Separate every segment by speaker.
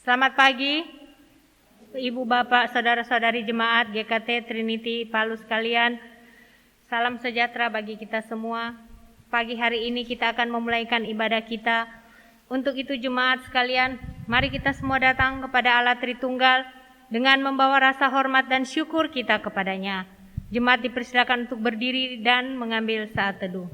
Speaker 1: Selamat pagi, Ibu Bapak, Saudara-saudari Jemaat GKT Trinity Palu sekalian. Salam sejahtera bagi kita semua. Pagi hari ini kita akan memulaikan ibadah kita. Untuk itu Jemaat sekalian, mari kita semua datang kepada Allah Tritunggal dengan membawa rasa hormat dan syukur kita kepadanya. Jemaat dipersilakan untuk berdiri dan mengambil saat teduh.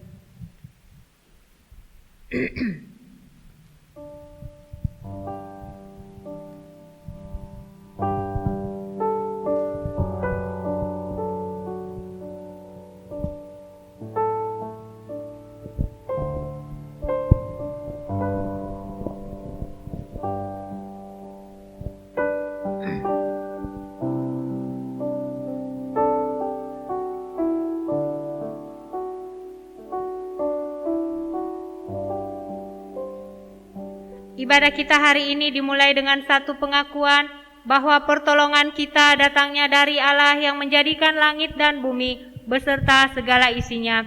Speaker 1: Ibadah kita hari ini dimulai dengan satu pengakuan bahwa pertolongan kita datangnya dari Allah yang menjadikan langit dan bumi beserta segala isinya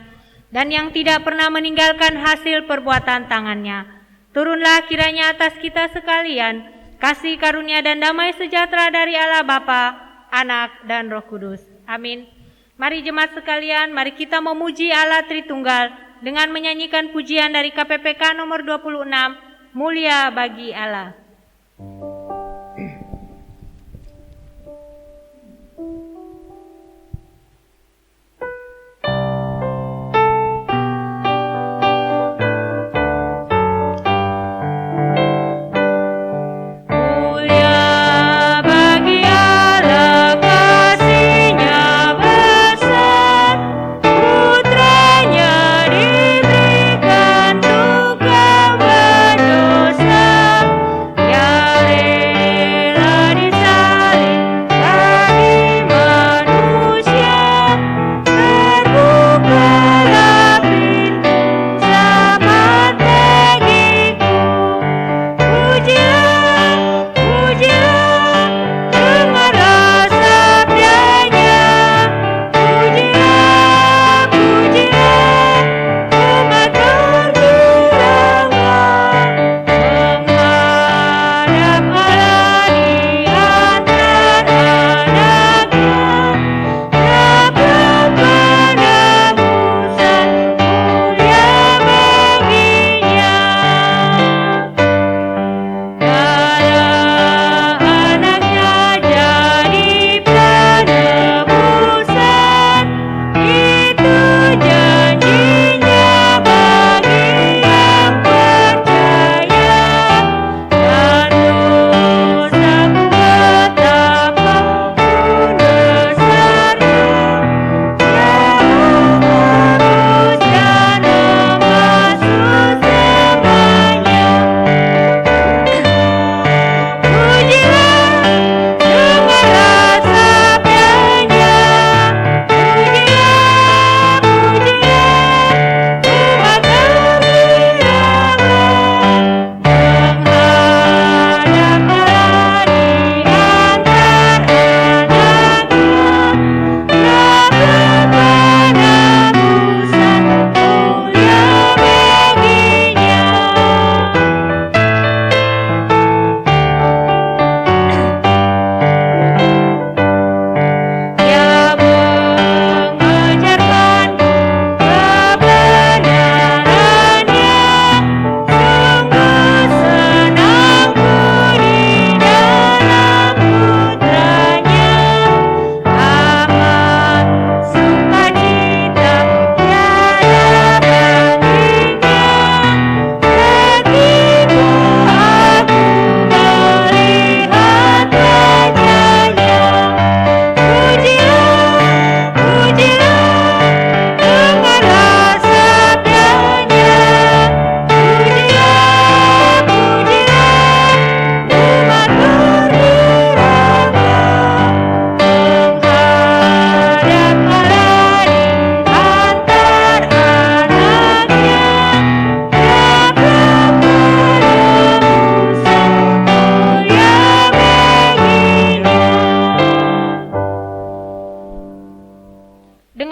Speaker 1: dan yang tidak pernah meninggalkan hasil perbuatan tangannya. Turunlah kiranya atas kita sekalian kasih karunia dan damai sejahtera dari Allah Bapa, Anak dan Roh Kudus. Amin. Mari jemaat sekalian, mari kita memuji Allah Tritunggal dengan menyanyikan pujian dari KPPK nomor 26, Mulia bagi Allah.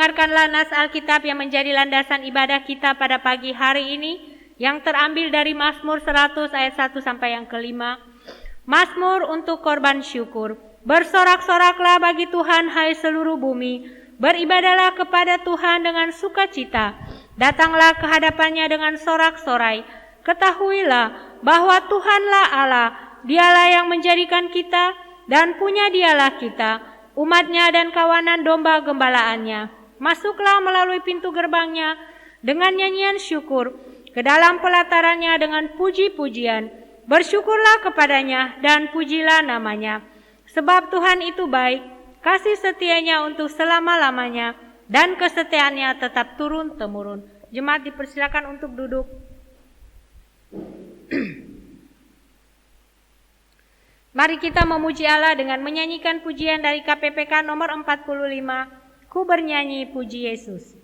Speaker 1: Dengarkanlah nas Alkitab yang menjadi landasan ibadah kita pada pagi hari ini yang terambil dari Mazmur 100 ayat 1 sampai yang kelima. Mazmur untuk korban syukur. Bersorak-soraklah bagi Tuhan hai seluruh bumi. Beribadahlah kepada Tuhan dengan sukacita. Datanglah ke hadapannya dengan sorak-sorai. Ketahuilah bahwa Tuhanlah Allah. Dialah yang menjadikan kita dan punya dialah kita, umatnya dan kawanan domba gembalaannya. Masuklah melalui pintu gerbangnya dengan nyanyian syukur, ke dalam pelatarannya dengan puji-pujian. Bersyukurlah kepadanya dan pujilah namanya. Sebab Tuhan itu baik, kasih setianya untuk selama-lamanya, dan kesetiaannya tetap turun-temurun. Jemaat dipersilakan untuk duduk. Mari kita memuji Allah dengan menyanyikan pujian dari KPPK nomor 45, Ku bernyanyi puji Yesus.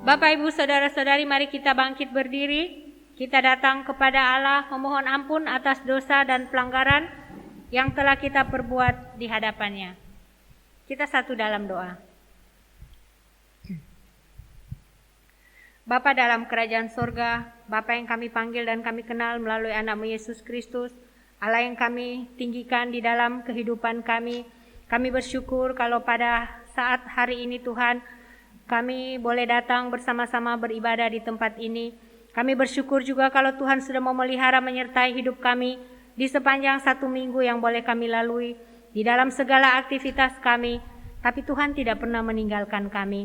Speaker 1: Bapak, Ibu, Saudara-saudari, mari kita bangkit berdiri. Kita datang kepada Allah memohon ampun atas dosa dan pelanggaran yang telah kita perbuat di hadapannya. Kita satu dalam doa. Bapa dalam kerajaan sorga, Bapa yang kami panggil dan kami kenal melalui anak-Mu Yesus Kristus, Allah yang kami tinggikan di dalam kehidupan kami bersyukur kalau pada saat hari ini Tuhan, kami boleh datang bersama-sama beribadah di tempat ini. Kami bersyukur juga kalau Tuhan sudah memelihara menyertai hidup kami di sepanjang 1 minggu yang boleh kami lalui di dalam segala aktivitas kami. Tapi Tuhan tidak pernah meninggalkan kami.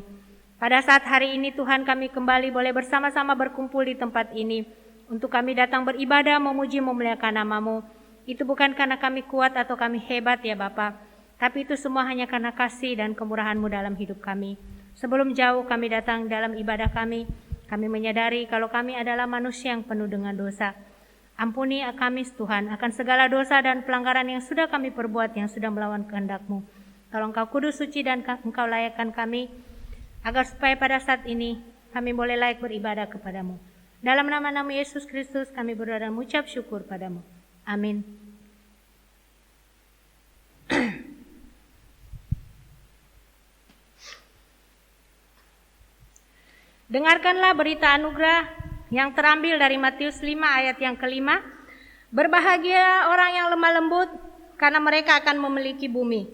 Speaker 1: Pada saat hari ini Tuhan kami kembali boleh bersama-sama berkumpul di tempat ini. Untuk kami datang beribadah, memuji, memuliakan nama-Mu. Itu bukan karena kami kuat atau kami hebat ya Bapa. Tapi itu semua hanya karena kasih dan kemurahan-Mu dalam hidup kami. Sebelum jauh kami datang dalam ibadah kami menyadari kalau kami adalah manusia yang penuh dengan dosa. Ampuni kami Tuhan akan segala dosa dan pelanggaran yang sudah kami perbuat, yang sudah melawan kehendak-Mu. Tolong Engkau kudus, suci, dan Engkau layakkan kami, agar supaya pada saat ini kami boleh layak beribadah kepada-Mu. Dalam nama Yesus Kristus kami berdoa dan mengucap syukur pada-Mu. Amin. Dengarkanlah berita anugerah yang terambil dari Matius 5 ayat yang ke-5. Berbahagia orang yang lemah lembut, karena mereka akan memiliki bumi.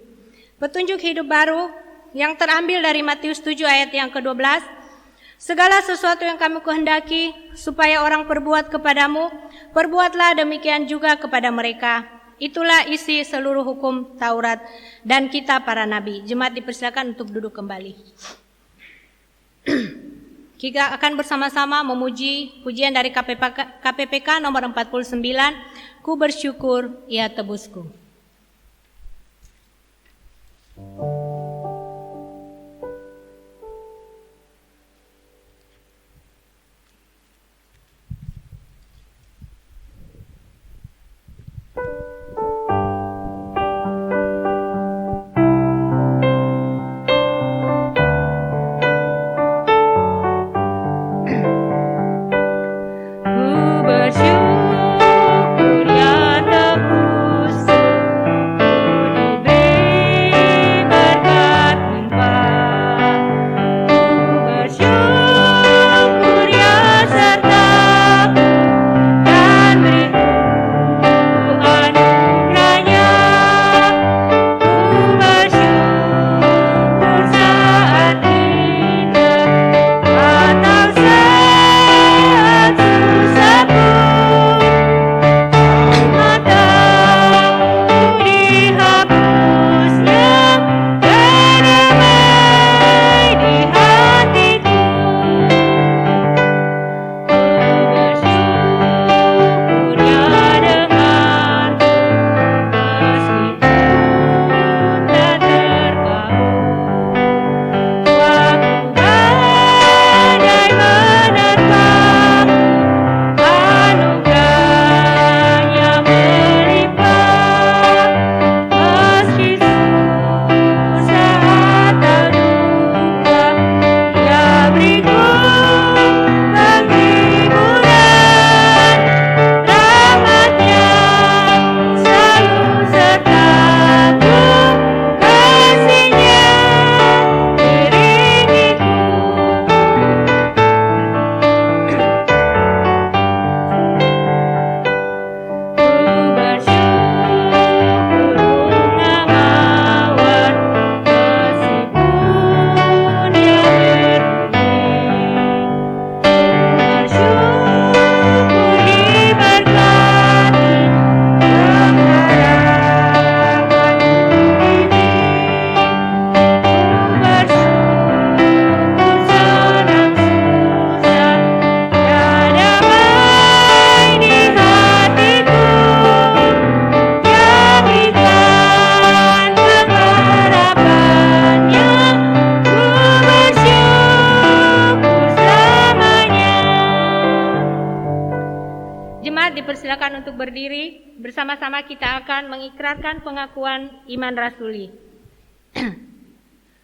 Speaker 1: Petunjuk hidup baru yang terambil dari Matius 7 ayat yang ke-12. Segala sesuatu yang kamu kehendaki supaya orang perbuat kepadamu, perbuatlah demikian juga kepada mereka. Itulah isi seluruh hukum Taurat dan kitab para nabi. Jemaat dipersilakan untuk duduk kembali. Kita akan bersama-sama memuji pujian dari KPPK nomor 49, Ku bersyukur ia tebusku. Dipersilakan untuk berdiri. Bersama-sama kita akan mengikrarkan pengakuan iman rasuli.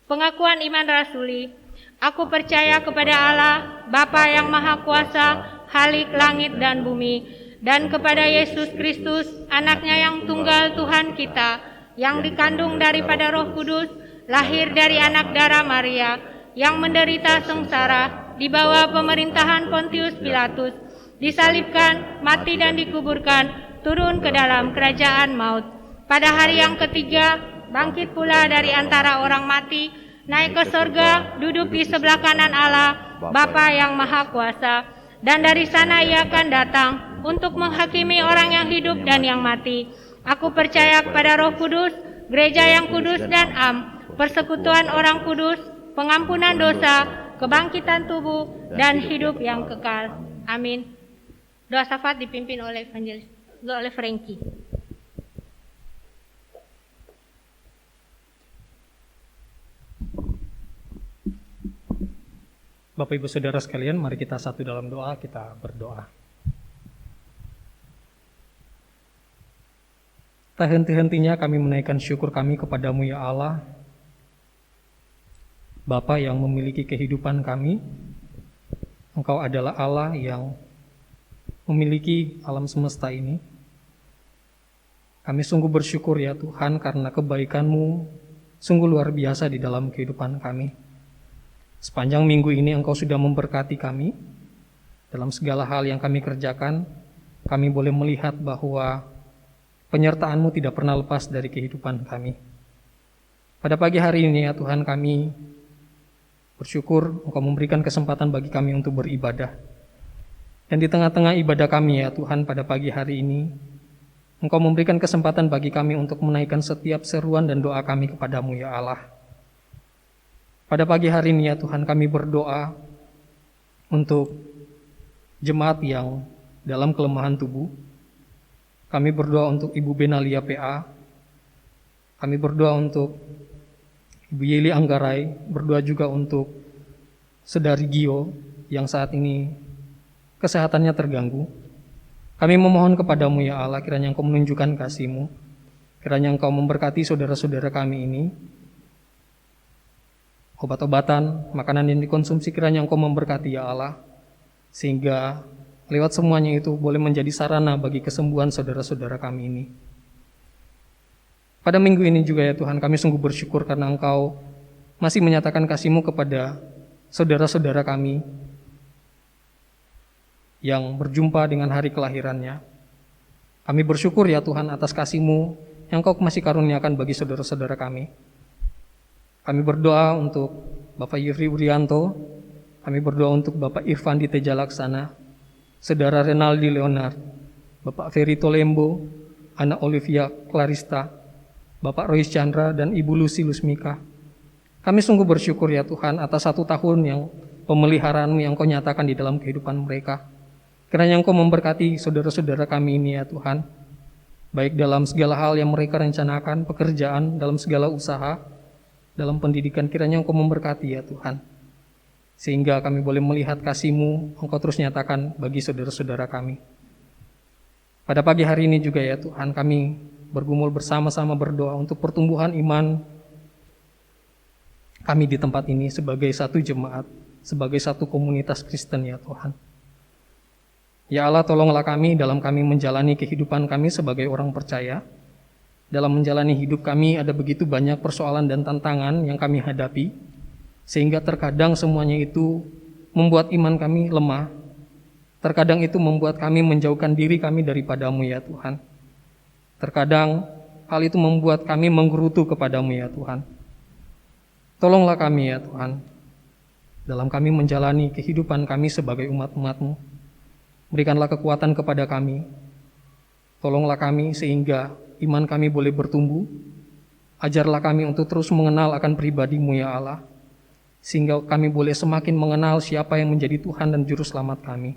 Speaker 1: Pengakuan iman rasuli. Aku percaya kepada Allah, Bapa yang Maha Kuasa, Khalik langit dan bumi, dan kepada Yesus Kristus, anaknya yang tunggal Tuhan kita, yang dikandung daripada Roh Kudus, lahir dari anak darah Maria, yang menderita sengsara, di bawah pemerintahan Pontius Pilatus, disalibkan, mati dan dikuburkan, turun ke dalam kerajaan maut. Pada hari yang ketiga, bangkit pula dari antara orang mati, naik ke sorga, duduk di sebelah kanan Allah, Bapa yang Maha Kuasa, dan dari sana ia akan datang untuk menghakimi orang yang hidup dan yang mati. Aku percaya kepada Roh Kudus, gereja yang kudus dan am, persekutuan orang kudus, pengampunan dosa, kebangkitan tubuh, dan hidup yang kekal. Amin. Doa syafaat dipimpin oleh evangelis, oleh Frankie.
Speaker 2: Bapak Ibu Saudara sekalian, mari kita satu dalam doa, kita berdoa. Tak henti-hentinya kami menaikkan syukur kami kepadamu ya Allah, Bapa yang memiliki kehidupan kami. Engkau adalah Allah yang memiliki alam semesta ini. Kami sungguh bersyukur ya Tuhan karena kebaikan-Mu sungguh luar biasa di dalam kehidupan kami. Sepanjang minggu ini Engkau sudah memberkati kami. Dalam segala hal yang kami kerjakan, kami boleh melihat bahwa penyertaan-Mu tidak pernah lepas dari kehidupan kami. Pada pagi hari ini ya Tuhan, kami bersyukur Engkau memberikan kesempatan bagi kami untuk beribadah. Dan di tengah-tengah ibadah kami ya Tuhan pada pagi hari ini, Engkau memberikan kesempatan bagi kami untuk menaikkan setiap seruan dan doa kami kepadamu ya Allah. Pada pagi hari ini ya Tuhan, kami berdoa untuk jemaat yang dalam kelemahan tubuh. Kami berdoa untuk Ibu Benalia PA. Kami berdoa untuk Ibu Yeli Anggarai. Berdoa juga untuk Saudari Gio yang saat ini kesehatannya terganggu. Kami memohon kepadamu ya Allah, kiranya Engkau menunjukkan kasih-Mu. Kiranya Engkau memberkati saudara-saudara kami ini. Obat-obatan, makanan yang dikonsumsi kiranya Engkau memberkati ya Allah. Sehingga lewat semuanya itu boleh menjadi sarana bagi kesembuhan saudara-saudara kami ini. Pada minggu ini juga ya Tuhan, kami sungguh bersyukur karena Engkau masih menyatakan kasih-Mu kepada saudara-saudara kami yang berjumpa dengan hari kelahirannya. Kami bersyukur ya Tuhan atas kasih-Mu yang Engkau masih karuniakan bagi saudara-saudara kami. Kami berdoa untuk Bapak Yefri Urianto, kami berdoa untuk Bapak Irfan di Teja Laksana, Saudara Renaldi Leonard, Bapak Ferry Tolembo, Anak Olivia Clarista, Bapak Royce Chandra, dan Ibu Lucy Lusmika. Kami sungguh bersyukur ya Tuhan atas 1 tahun yang pemeliharaan-Mu yang Kau nyatakan di dalam kehidupan mereka. Kiranya Engkau memberkati saudara-saudara kami ini ya Tuhan, baik dalam segala hal yang mereka rencanakan, pekerjaan, dalam segala usaha, dalam pendidikan. Kiranya Engkau memberkati ya Tuhan, sehingga kami boleh melihat kasih-Mu Engkau terus nyatakan bagi saudara-saudara kami. Pada pagi hari ini juga ya Tuhan, kami bergumul bersama-sama berdoa untuk pertumbuhan iman kami di tempat ini sebagai satu jemaat, sebagai satu komunitas Kristen ya Tuhan. Ya Allah, tolonglah kami dalam kami menjalani kehidupan kami sebagai orang percaya. Dalam menjalani hidup kami ada begitu banyak persoalan dan tantangan yang kami hadapi, sehingga terkadang semuanya itu membuat iman kami lemah. Terkadang itu membuat kami menjauhkan diri kami daripada-Mu ya Tuhan. Terkadang hal itu membuat kami menggerutu kepada-Mu ya Tuhan. Tolonglah kami ya Tuhan, dalam kami menjalani kehidupan kami sebagai umat-umat-Mu. Berikanlah kekuatan kepada kami. Tolonglah kami sehingga iman kami boleh bertumbuh. Ajarlah kami untuk terus mengenal akan pribadi-Mu ya Allah, sehingga kami boleh semakin mengenal siapa yang menjadi Tuhan dan Juru Selamat kami.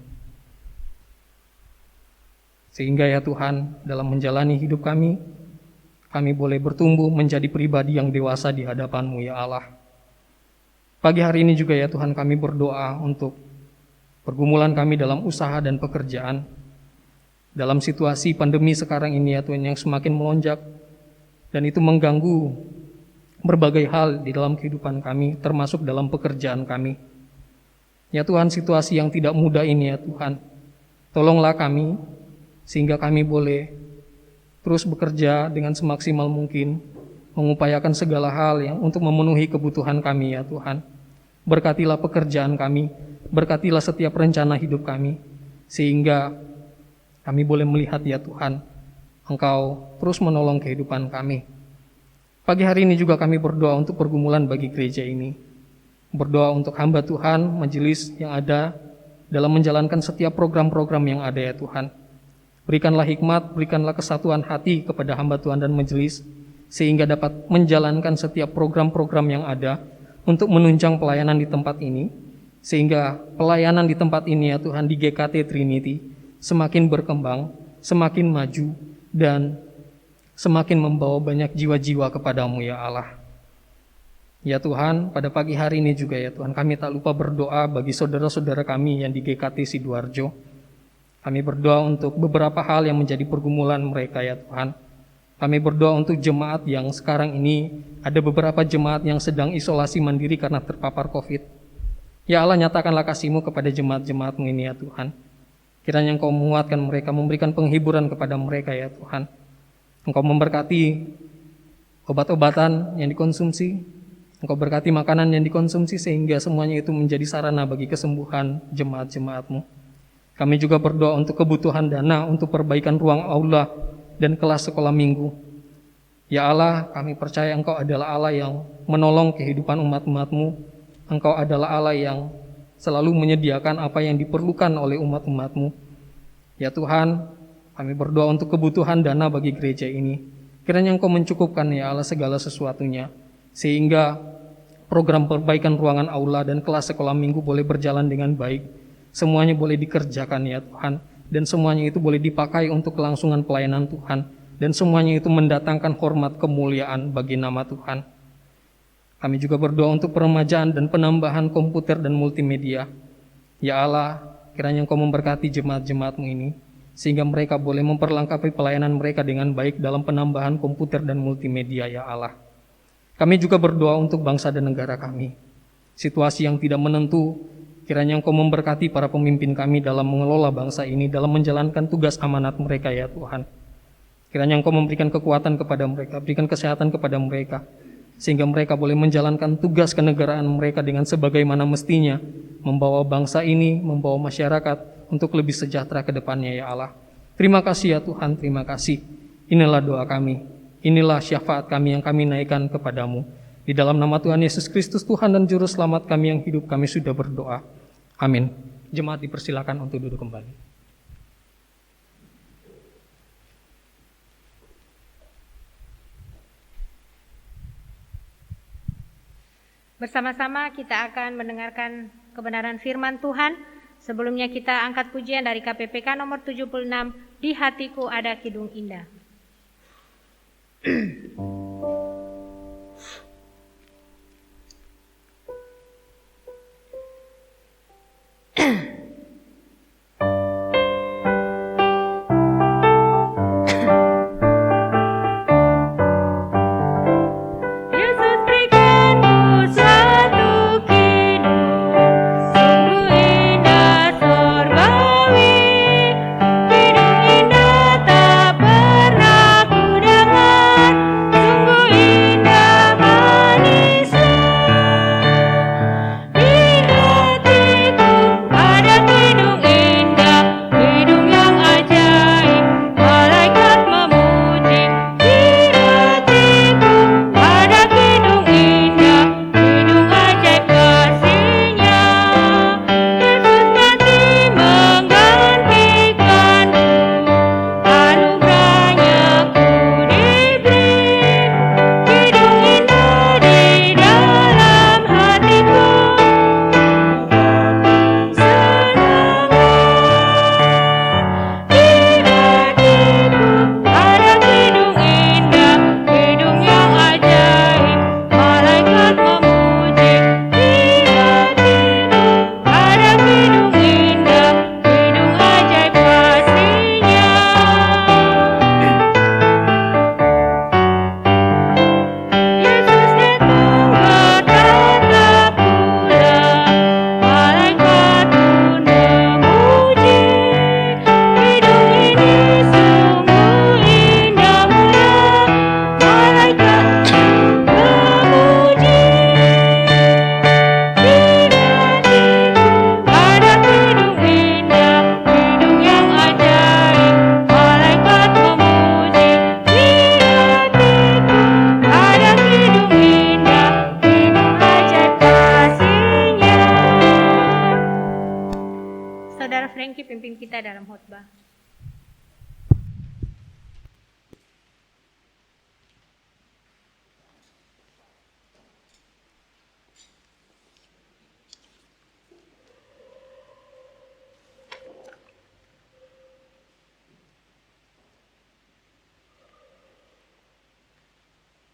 Speaker 2: Sehingga ya Tuhan, dalam menjalani hidup kami boleh bertumbuh menjadi pribadi yang dewasa di hadapan-Mu ya Allah. Pagi hari ini juga ya Tuhan, kami berdoa untuk pergumulan kami dalam usaha dan pekerjaan. Dalam situasi pandemi sekarang ini ya Tuhan, yang semakin melonjak, dan itu mengganggu berbagai hal di dalam kehidupan kami, termasuk dalam pekerjaan kami. Ya Tuhan, situasi yang tidak mudah ini ya Tuhan, tolonglah kami, sehingga kami boleh terus bekerja dengan semaksimal mungkin, mengupayakan segala hal yang untuk memenuhi kebutuhan kami ya Tuhan. Berkatilah pekerjaan kami, berkatilah setiap rencana hidup kami, sehingga kami boleh melihat ya Tuhan, Engkau terus menolong kehidupan kami. Pagi hari ini juga kami berdoa untuk pergumulan bagi gereja ini. Berdoa untuk hamba Tuhan, majelis yang ada dalam menjalankan setiap program-program yang ada ya Tuhan. Berikanlah hikmat, berikanlah kesatuan hati kepada hamba Tuhan dan majelis, sehingga dapat menjalankan setiap program-program yang ada untuk menunjang pelayanan di tempat ini, sehingga pelayanan di tempat ini ya Tuhan, di GKT Trinity semakin berkembang, semakin maju, dan semakin membawa banyak jiwa-jiwa kepada-Mu ya Allah. Ya Tuhan, pada pagi hari ini juga ya Tuhan, kami tak lupa berdoa bagi saudara-saudara kami yang di GKT Sidoarjo. Kami berdoa untuk beberapa hal yang menjadi pergumulan mereka ya Tuhan. Kami berdoa untuk jemaat yang sekarang ini, ada beberapa jemaat yang sedang isolasi mandiri karena terpapar COVID. Ya Allah, nyatakanlah kasih-Mu kepada jemaat-jemaat-Mu ini ya Tuhan. Kiranya Engkau menguatkan mereka, memberikan penghiburan kepada mereka ya Tuhan. Engkau memberkati obat-obatan yang dikonsumsi, Engkau berkati makanan yang dikonsumsi, sehingga semuanya itu menjadi sarana bagi kesembuhan jemaat-jemaat-Mu. Kami juga berdoa untuk kebutuhan dana untuk perbaikan ruang aula dan kelas sekolah minggu. Ya Allah, kami percaya Engkau adalah Allah yang menolong kehidupan umat-umat-Mu. Engkau adalah Allah yang selalu menyediakan apa yang diperlukan oleh umat-umat-Mu. Ya Tuhan, Kami berdoa untuk kebutuhan dana bagi gereja ini. Kiranya Engkau mencukupkan ya Allah segala sesuatunya, sehingga program perbaikan ruangan aula dan kelas sekolah minggu boleh berjalan dengan baik. Semuanya boleh dikerjakan ya Tuhan, dan semuanya itu boleh dipakai untuk kelangsungan pelayanan Tuhan, dan semuanya itu mendatangkan hormat kemuliaan bagi nama Tuhan. Kami juga berdoa untuk peremajaan dan penambahan komputer dan multimedia. Ya Allah, kiranya Engkau memberkati jemaat-jemaat-Mu ini, sehingga mereka boleh memperlengkapi pelayanan mereka dengan baik dalam penambahan komputer dan multimedia ya Allah. Kami juga berdoa untuk bangsa dan negara kami. Situasi yang tidak menentu, kiranya Engkau memberkati para pemimpin kami dalam mengelola bangsa ini, dalam menjalankan tugas amanat mereka ya Tuhan. Kiranya Engkau memberikan kekuatan kepada mereka, berikan kesehatan kepada mereka, sehingga mereka boleh menjalankan tugas kenegaraan mereka dengan sebagaimana mestinya, membawa bangsa ini, membawa masyarakat untuk lebih sejahtera ke depannya ya Allah. Terima kasih ya Tuhan, terima kasih. Inilah doa kami. Inilah syafaat kami yang kami naikkan kepadamu. Di dalam nama Tuhan Yesus Kristus, Tuhan dan Juru Selamat kami yang hidup, kami sudah berdoa. Amin. Jemaat dipersilakan untuk duduk kembali.
Speaker 1: Bersama-sama kita akan mendengarkan kebenaran firman Tuhan. Sebelumnya kita angkat pujian dari KPPK nomor 76, Di Hatiku Ada Kidung Indah.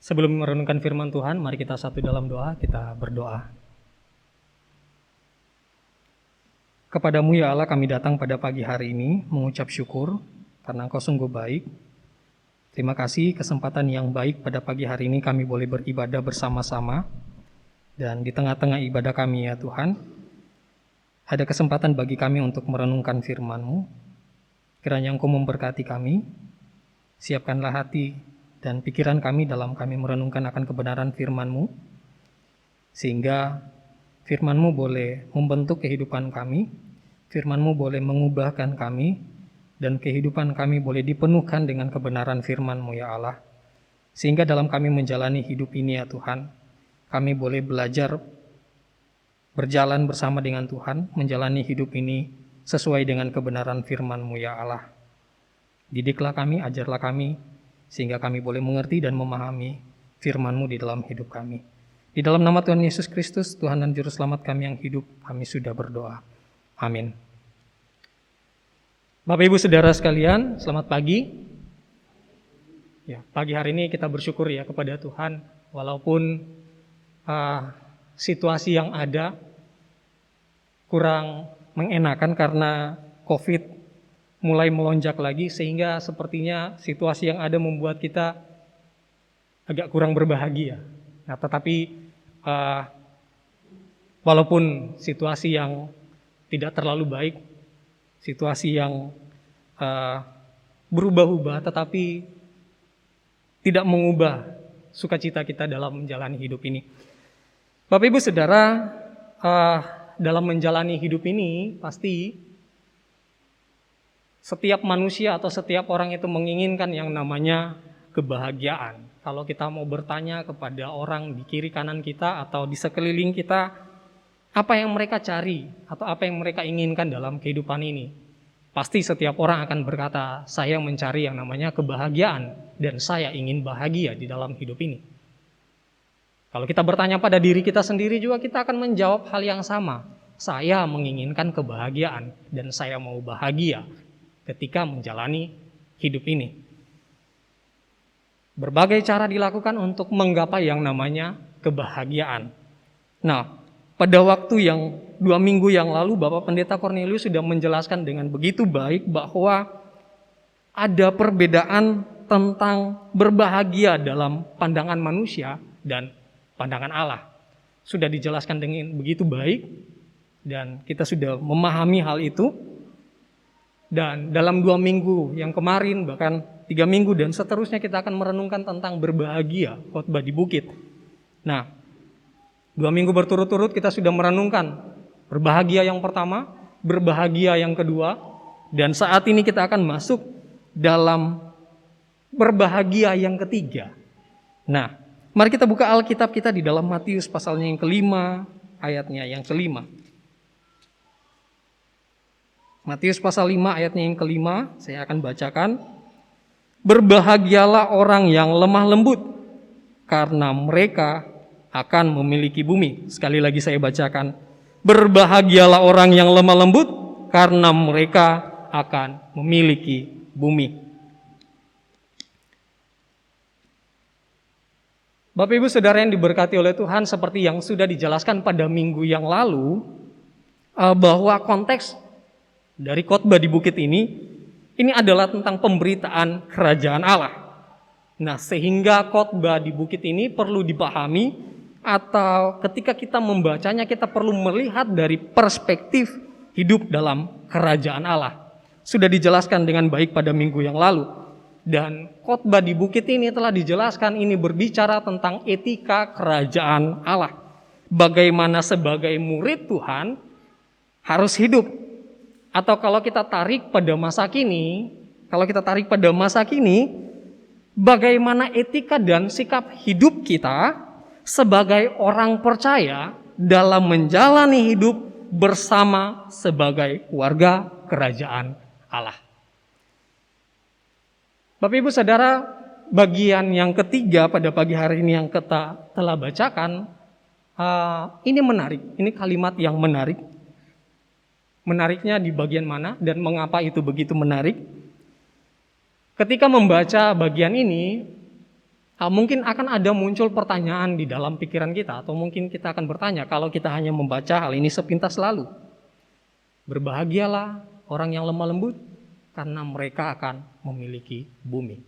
Speaker 2: Sebelum merenungkan firman Tuhan, mari kita satu dalam doa, kita berdoa. Kepadamu ya Allah kami datang pada pagi hari ini mengucap syukur karena Engkau sungguh baik. Terima kasih kesempatan yang baik pada pagi hari ini kami boleh beribadah bersama-sama. Dan di tengah-tengah ibadah kami ya Tuhan, ada kesempatan bagi kami untuk merenungkan firman-Mu. Kiranya Engkau memberkati kami, siapkanlah hati dan pikiran kami dalam kami merenungkan akan kebenaran firman-Mu, sehingga firman-Mu boleh membentuk kehidupan kami, firman-Mu boleh mengubahkan kami, dan kehidupan kami boleh dipenuhkan dengan kebenaran firman-Mu ya Allah. Sehingga dalam kami menjalani hidup ini ya Tuhan, kami boleh belajar berjalan bersama dengan Tuhan, menjalani hidup ini sesuai dengan kebenaran firman-Mu ya Allah. Didiklah kami, ajarlah kami, sehingga kami boleh mengerti dan memahami firman-Mu di dalam hidup kami. Di dalam nama Tuhan Yesus Kristus, Tuhan dan Juru Selamat kami yang hidup, kami sudah berdoa. Amin. Bapak Ibu Saudara sekalian, selamat pagi. Ya, pagi hari ini kita bersyukur ya kepada Tuhan, walaupun situasi yang ada kurang mengenakan karena COVID mulai melonjak lagi, sehingga sepertinya situasi yang ada membuat kita agak kurang berbahagia. Nah, tetapi walaupun situasi yang tidak terlalu baik, situasi yang berubah-ubah, tetapi tidak mengubah sukacita kita dalam menjalani hidup ini. Bapak Ibu Saudara, dalam menjalani hidup ini pasti setiap manusia atau setiap orang itu menginginkan yang namanya kebahagiaan. Kalau kita mau bertanya kepada orang di kiri kanan kita atau di sekeliling kita, apa yang mereka cari atau apa yang mereka inginkan dalam kehidupan ini, pasti setiap orang akan berkata, saya mencari yang namanya kebahagiaan dan saya ingin bahagia di dalam hidup ini. Kalau kita bertanya pada diri kita sendiri juga, kita akan menjawab hal yang sama. Saya menginginkan kebahagiaan dan saya mau bahagia ketika menjalani hidup ini. Berbagai cara dilakukan untuk menggapai yang namanya kebahagiaan. Nah, pada waktu yang 2 minggu yang lalu, Bapak Pendeta Cornelius sudah menjelaskan dengan begitu baik bahwa ada perbedaan tentang berbahagia dalam pandangan manusia dan pandangan Allah. Sudah dijelaskan dengan begitu baik dan kita sudah memahami hal itu. Dan dalam 2 minggu yang kemarin, bahkan 3 minggu dan seterusnya, kita akan merenungkan tentang berbahagia, khotbah di bukit. Nah, 2 minggu berturut-turut kita sudah merenungkan berbahagia yang pertama, berbahagia yang kedua, dan saat ini kita akan masuk dalam berbahagia yang ketiga. Nah, mari kita buka Alkitab kita di dalam Matius pasalnya yang kelima, ayatnya yang kelima. Matius pasal 5 ayatnya yang kelima, saya akan bacakan. Berbahagialah orang yang lemah lembut, karena mereka akan memiliki bumi. Sekali lagi saya bacakan. Berbahagialah orang yang lemah lembut, karena mereka akan memiliki bumi. Bapak Ibu Saudara yang diberkati oleh Tuhan, seperti yang sudah dijelaskan pada minggu yang lalu, bahwa konteks dari khotbah di bukit ini adalah tentang pemberitaan kerajaan Allah. Nah, sehingga khotbah di bukit ini perlu dipahami, atau ketika kita membacanya kita perlu melihat dari perspektif hidup dalam kerajaan Allah. Sudah dijelaskan dengan baik pada minggu yang lalu. Dan khotbah di bukit ini telah dijelaskan, ini berbicara tentang etika kerajaan Allah. Bagaimana sebagai murid Tuhan harus hidup. Atau kalau kita tarik pada masa kini, bagaimana etika dan sikap hidup kita sebagai orang percaya dalam menjalani hidup bersama sebagai warga kerajaan Allah. Bapak Ibu Saudara, bagian yang ketiga pada pagi hari ini yang kita telah bacakan, ini menarik, ini kalimat yang menarik. Menariknya di bagian mana dan mengapa itu begitu menarik? Ketika membaca bagian ini, mungkin akan ada muncul pertanyaan di dalam pikiran kita, atau mungkin kita akan bertanya kalau kita hanya membaca hal ini sepintas lalu. Berbahagialah orang yang lemah lembut, karena mereka akan memiliki bumi.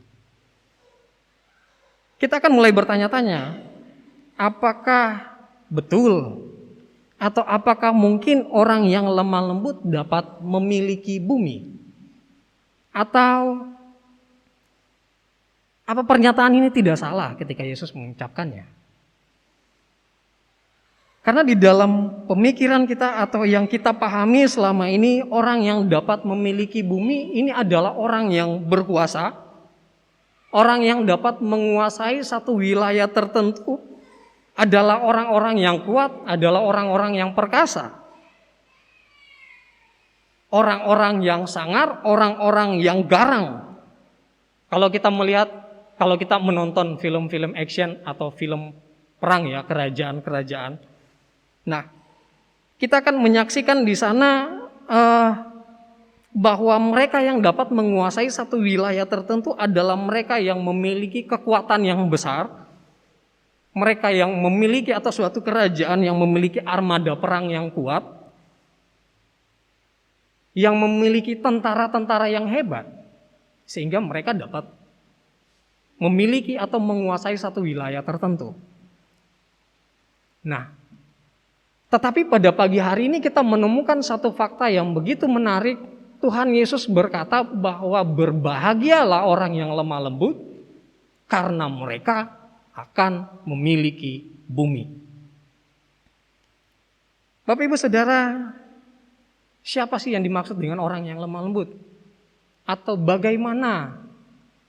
Speaker 2: Kita akan mulai bertanya-tanya, apakah betul atau apakah mungkin orang yang lemah lembut dapat memiliki bumi? Atau apa pernyataan ini tidak salah ketika Yesus mengucapkannya? Karena di dalam pemikiran kita atau yang kita pahami selama ini, orang yang dapat memiliki bumi ini adalah orang yang berkuasa, orang yang dapat menguasai satu wilayah tertentu, adalah orang-orang yang kuat, adalah orang-orang yang perkasa. Orang-orang yang sangar, orang-orang yang garang, Kalau kita melihat, kalau kita menonton film-film action atau film perang ya, kerajaan-kerajaan. Nah, kita akan menyaksikan di sana bahwa mereka yang dapat menguasai satu wilayah tertentu adalah mereka yang memiliki kekuatan yang besar, mereka yang memiliki atau suatu kerajaan yang memiliki armada perang yang kuat, yang memiliki tentara-tentara yang hebat, sehingga mereka dapat memiliki atau menguasai satu wilayah tertentu. Nah, tetapi pada pagi hari ini kita menemukan satu fakta yang begitu menarik. Tuhan Yesus berkata bahwa berbahagialah orang yang lemah lembut karena mereka akan memiliki bumi. Bapak Ibu Saudara, siapa sih yang dimaksud dengan orang yang lemah lembut? Atau bagaimana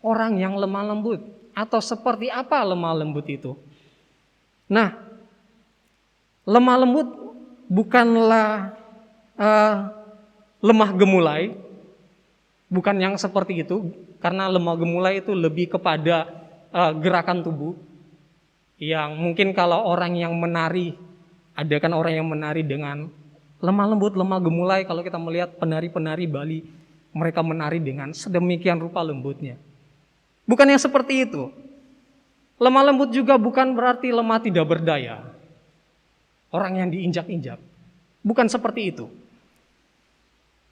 Speaker 2: orang yang lemah lembut? Atau seperti apa lemah lembut itu? Nah, lemah lembut bukanlah lemah gemulai, bukan yang seperti itu, karena lemah gemulai itu lebih kepada gerakan tubuh, yang mungkin kalau orang yang menari, ada kan orang yang menari dengan lemah lembut, lemah gemulai. Kalau kita melihat penari-penari Bali, mereka menari dengan sedemikian rupa lembutnya. Bukan yang seperti itu. Lemah lembut juga bukan berarti lemah tidak berdaya, orang yang diinjak-injak, bukan seperti itu.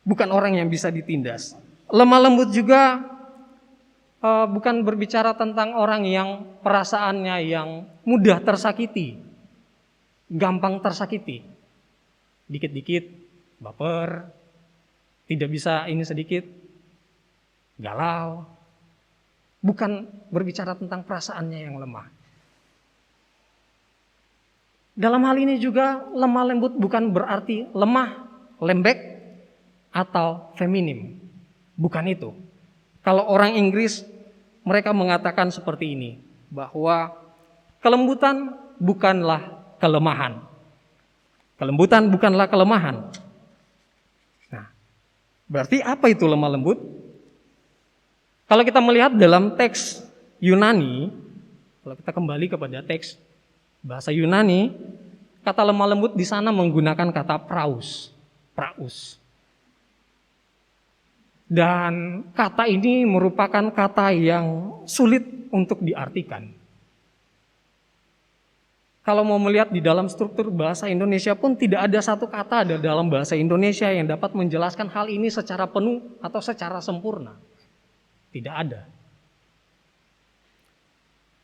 Speaker 2: Bukan orang yang bisa ditindas. Lemah lembut juga bukan berbicara tentang orang yang perasaannya yang mudah tersakiti, gampang tersakiti. Dikit-dikit baper, tidak bisa ini sedikit, galau. Bukan berbicara tentang perasaannya yang lemah. Dalam hal ini juga lemah lembut bukan berarti lemah, lembek, atau feminim. Bukan itu. Kalau orang Inggris, mereka mengatakan seperti ini, bahwa kelembutan bukanlah kelemahan. Kelembutan bukanlah kelemahan. Nah, berarti apa itu lemah lembut? Kalau kita melihat dalam teks Yunani, kalau kita kembali kepada teks bahasa Yunani, kata lemah lembut di sana menggunakan kata praus. Praus. Dan kata ini merupakan kata yang sulit untuk diartikan. Kalau mau melihat di dalam struktur bahasa Indonesia pun tidak ada satu kata dalam bahasa Indonesia yang dapat menjelaskan hal ini secara penuh atau secara sempurna. Tidak ada.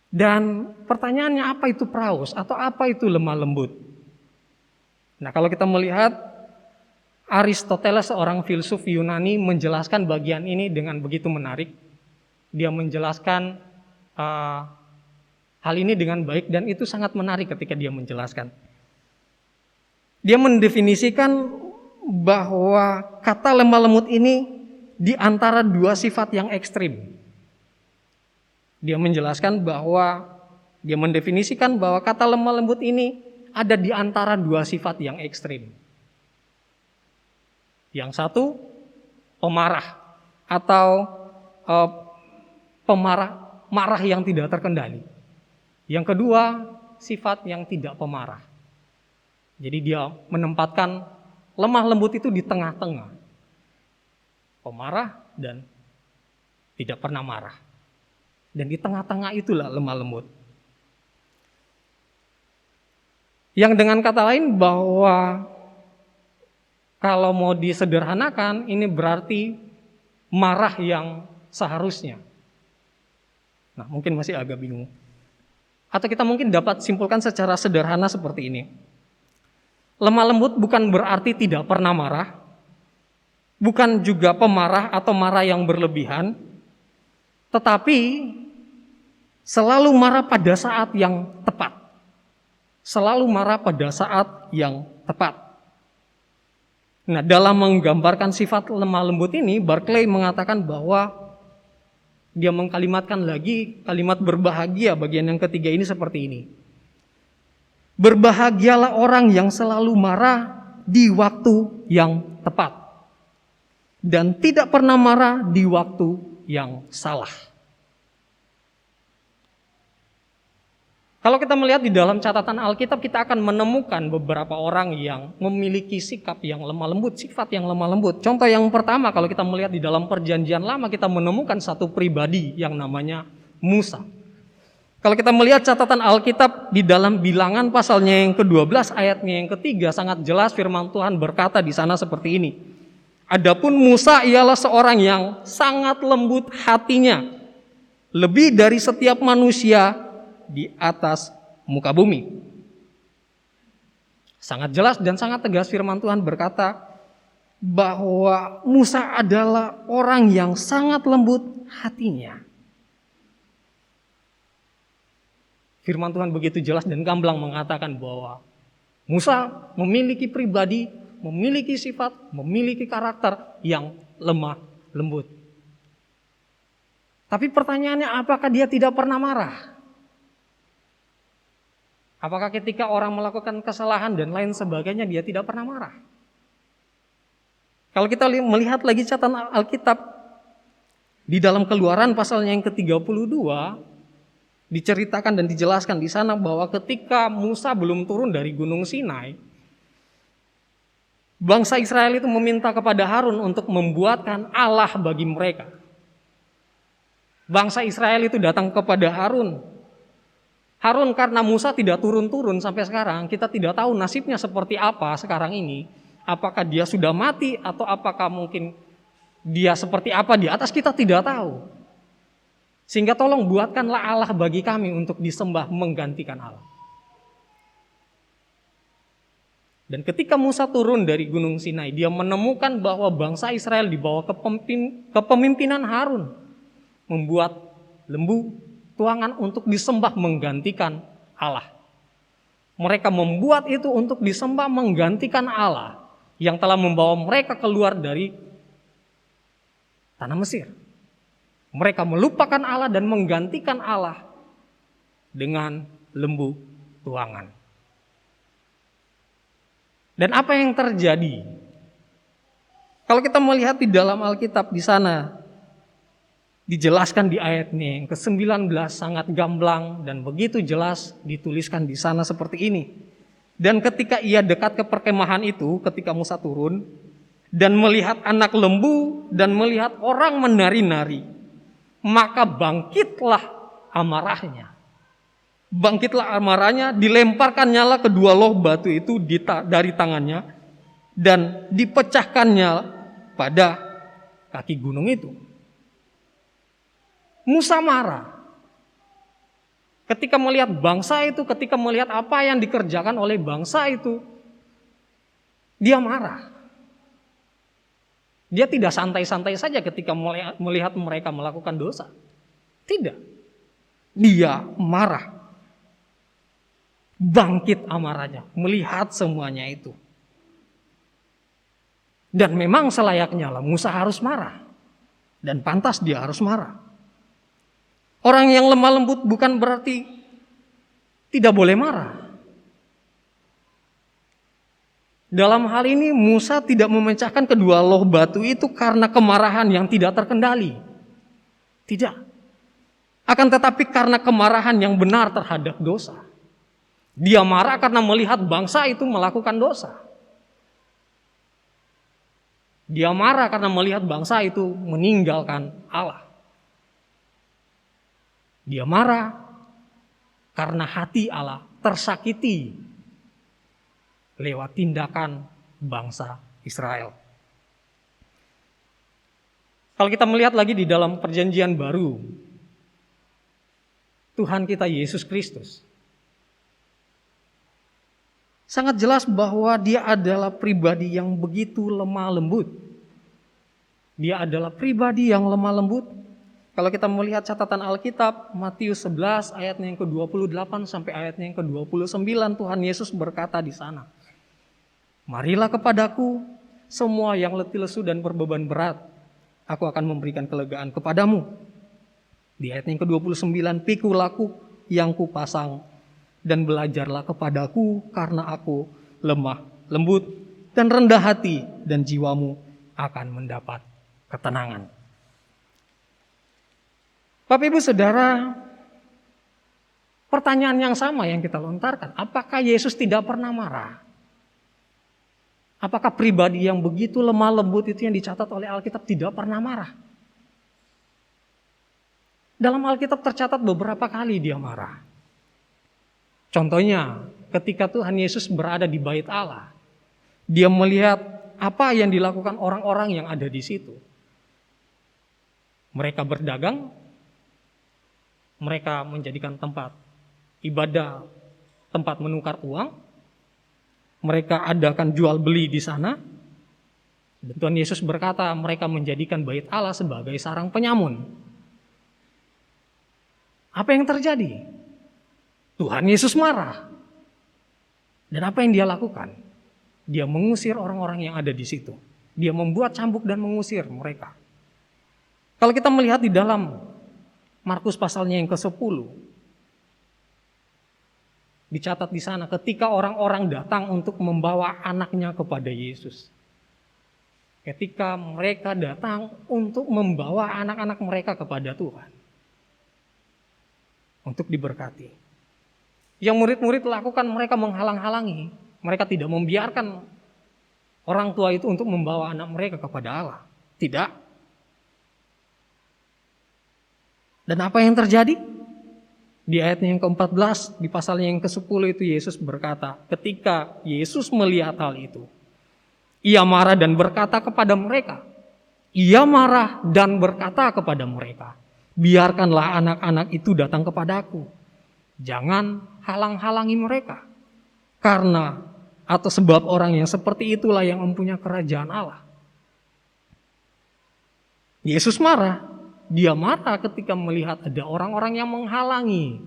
Speaker 2: Dan pertanyaannya apa itu praus atau apa itu lemah lembut? Nah, kalau kita melihat Aristoteles, seorang filsuf Yunani, menjelaskan bagian ini dengan begitu menarik. Dia menjelaskan hal ini dengan baik dan itu sangat menarik ketika dia menjelaskan. Dia mendefinisikan bahwa kata lemah lembut ini di antara dua sifat yang ekstrim. Dia menjelaskan bahwa, dia mendefinisikan bahwa kata lemah lembut ini ada di antara dua sifat yang ekstrim. Yang satu, pemarah atau marah yang tidak terkendali. Yang kedua, sifat yang tidak pemarah. Jadi dia menempatkan lemah lembut itu di tengah-tengah. Pemarah dan tidak pernah marah. Dan di tengah-tengah itulah lemah lembut. Yang dengan kata lain bahwa kalau mau disederhanakan, ini berarti marah yang seharusnya. Nah, mungkin masih agak bingung. Atau kita mungkin dapat simpulkan secara sederhana seperti ini. Lemah lembut bukan berarti tidak pernah marah, bukan juga pemarah atau marah yang berlebihan, tetapi selalu marah pada saat yang tepat. Selalu marah pada saat yang tepat. Nah, dalam menggambarkan sifat lemah lembut ini, Barclay mengatakan bahwa dia mengkalimatkan lagi kalimat berbahagia bagian yang ketiga ini seperti ini. Berbahagialah orang yang selalu marah di waktu yang tepat dan tidak pernah marah di waktu yang salah. Kalau kita melihat di dalam catatan Alkitab, kita akan menemukan beberapa orang yang memiliki sikap yang lemah lembut, sifat yang lemah lembut. Contoh yang pertama, kalau kita melihat di dalam Perjanjian Lama, kita menemukan satu pribadi yang namanya Musa. Kalau kita melihat catatan Alkitab di dalam Bilangan pasalnya yang ke-12 ayatnya yang ke-3, sangat jelas firman Tuhan berkata di sana seperti ini. Adapun Musa ialah seorang yang sangat lembut hatinya, lebih dari setiap manusia di atas muka bumi. Sangat jelas dan sangat tegas firman Tuhan berkata bahwa Musa adalah orang yang sangat lembut hatinya. Firman Tuhan begitu jelas dan gamblang mengatakan bahwa Musa memiliki pribadi, memiliki sifat, memiliki karakter yang lemah lembut. Tapi pertanyaannya, apakah dia tidak pernah marah? Apakah ketika orang melakukan kesalahan dan lain sebagainya dia tidak pernah marah? Kalau kita melihat lagi catatan Alkitab di dalam Keluaran pasalnya yang ke-32, diceritakan dan dijelaskan di sana bahwa ketika Musa belum turun dari Gunung Sinai, bangsa Israel itu meminta kepada Harun untuk membuatkan Allah bagi mereka. Bangsa Israel itu datang kepada Harun. Harun, karena Musa tidak turun-turun sampai sekarang, kita tidak tahu nasibnya seperti apa sekarang ini. Apakah dia sudah mati atau apakah mungkin dia seperti apa di atas, kita tidak tahu. Sehingga tolong buatkanlah Allah bagi kami untuk disembah menggantikan Allah. Dan ketika Musa turun dari Gunung Sinai, dia menemukan bahwa bangsa Israel di bawah kepemimpinan Harun membuat lembu tuangan untuk disembah menggantikan Allah. Mereka membuat itu untuk disembah menggantikan Allah yang telah membawa mereka keluar dari tanah Mesir. Mereka melupakan Allah dan menggantikan Allah dengan lembu tuangan. Dan apa yang terjadi? Kalau kita melihat di dalam Alkitab di sana, dijelaskan di ayatnya yang ke-19 sangat gamblang dan begitu jelas dituliskan di sana seperti ini. Dan ketika ia dekat ke perkemahan itu, ketika Musa turun dan melihat anak lembu dan melihat orang menari-nari, maka bangkitlah amarahnya. Bangkitlah amarahnya, dilemparkannya lah kedua loh batu itu dari tangannya dan dipecahkannya pada kaki gunung itu. Musa marah ketika melihat bangsa itu, ketika melihat apa yang dikerjakan oleh bangsa itu, dia marah. Dia tidak santai-santai saja ketika melihat mereka melakukan dosa. Tidak. Dia marah. Bangkit amarahnya, melihat semuanya itu. Dan memang selayaknya lah Musa harus marah. Dan pantas dia harus marah. Orang yang lemah lembut bukan berarti tidak boleh marah. Dalam hal ini Musa tidak memecahkan kedua loh batu itu karena kemarahan yang tidak terkendali. Tidak. Akan tetapi karena kemarahan yang benar terhadap dosa. Dia marah karena melihat bangsa itu melakukan dosa. Dia marah karena melihat bangsa itu meninggalkan Allah. Dia marah karena hati Allah tersakiti lewat tindakan bangsa Israel. Kalau kita melihat lagi di dalam Perjanjian Baru, Tuhan kita Yesus Kristus sangat jelas bahwa dia adalah pribadi yang begitu lemah lembut. Dia adalah pribadi yang lemah lembut. Kalau kita melihat catatan Alkitab, Matius 11 ayatnya yang ke-28 sampai ayatnya yang ke-29, Tuhan Yesus berkata di sana, "Marilah kepadaku semua yang letih lesu dan berbeban berat, aku akan memberikan kelegaan kepadamu." Di ayat yang ke-29, "Pikulah yang kupasang dan belajarlah kepadaku karena aku lemah lembut dan rendah hati, dan jiwamu akan mendapat ketenangan." Bapak Ibu Saudara, Pertanyaan yang sama yang kita lontarkan, apakah Yesus tidak pernah marah? Apakah pribadi yang begitu lemah lembut itu yang dicatat oleh Alkitab tidak pernah marah? Dalam Alkitab tercatat beberapa kali dia marah. Contohnya, ketika Tuhan Yesus berada di Bait Allah, dia melihat apa yang dilakukan orang-orang yang ada di situ. Mereka berdagang, mereka menjadikan tempat ibadah, tempat menukar uang, mereka adakan jual beli di sana. Dan Tuhan Yesus berkata mereka menjadikan Bait Allah sebagai sarang penyamun. Apa yang terjadi? Tuhan Yesus marah. Dan apa yang dia lakukan? Dia mengusir orang-orang yang ada di situ. Dia membuat cambuk dan mengusir mereka. Kalau kita melihat di dalam Markus pasalnya yang ke-10, dicatat di sana ketika orang-orang datang untuk membawa anaknya kepada Yesus. Ketika mereka datang untuk membawa anak-anak mereka kepada Tuhan. Untuk diberkati. Yang murid-murid lakukan, mereka menghalang-halangi. Mereka tidak membiarkan orang tua itu untuk membawa anak mereka kepada Allah. Tidak. Dan apa yang terjadi? Di ayatnya yang ke-14, di pasalnya yang ke-10 itu Yesus berkata, ketika Yesus melihat hal itu, ia marah dan berkata kepada mereka. Ia marah dan berkata kepada mereka, biarkanlah anak-anak itu datang kepadaku. Jangan halang-halangi mereka. Karena atau sebab orang yang seperti itulah yang mempunyai kerajaan Allah. Yesus marah. Dia marah ketika melihat ada orang-orang yang menghalangi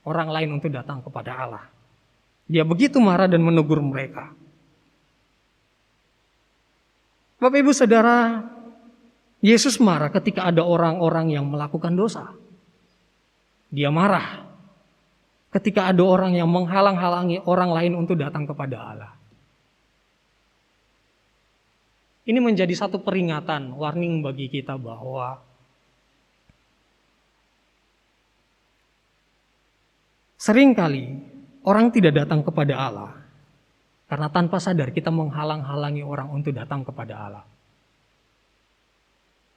Speaker 2: orang lain untuk datang kepada Allah. Dia begitu marah dan menegur mereka. Bapak Ibu Saudara, Yesus marah ketika ada orang-orang yang melakukan dosa. Dia marah ketika ada orang yang menghalang-halangi orang lain untuk datang kepada Allah. Ini menjadi satu peringatan, warning bagi kita bahwa seringkali orang tidak datang kepada Allah karena tanpa sadar kita menghalang-halangi orang untuk datang kepada Allah.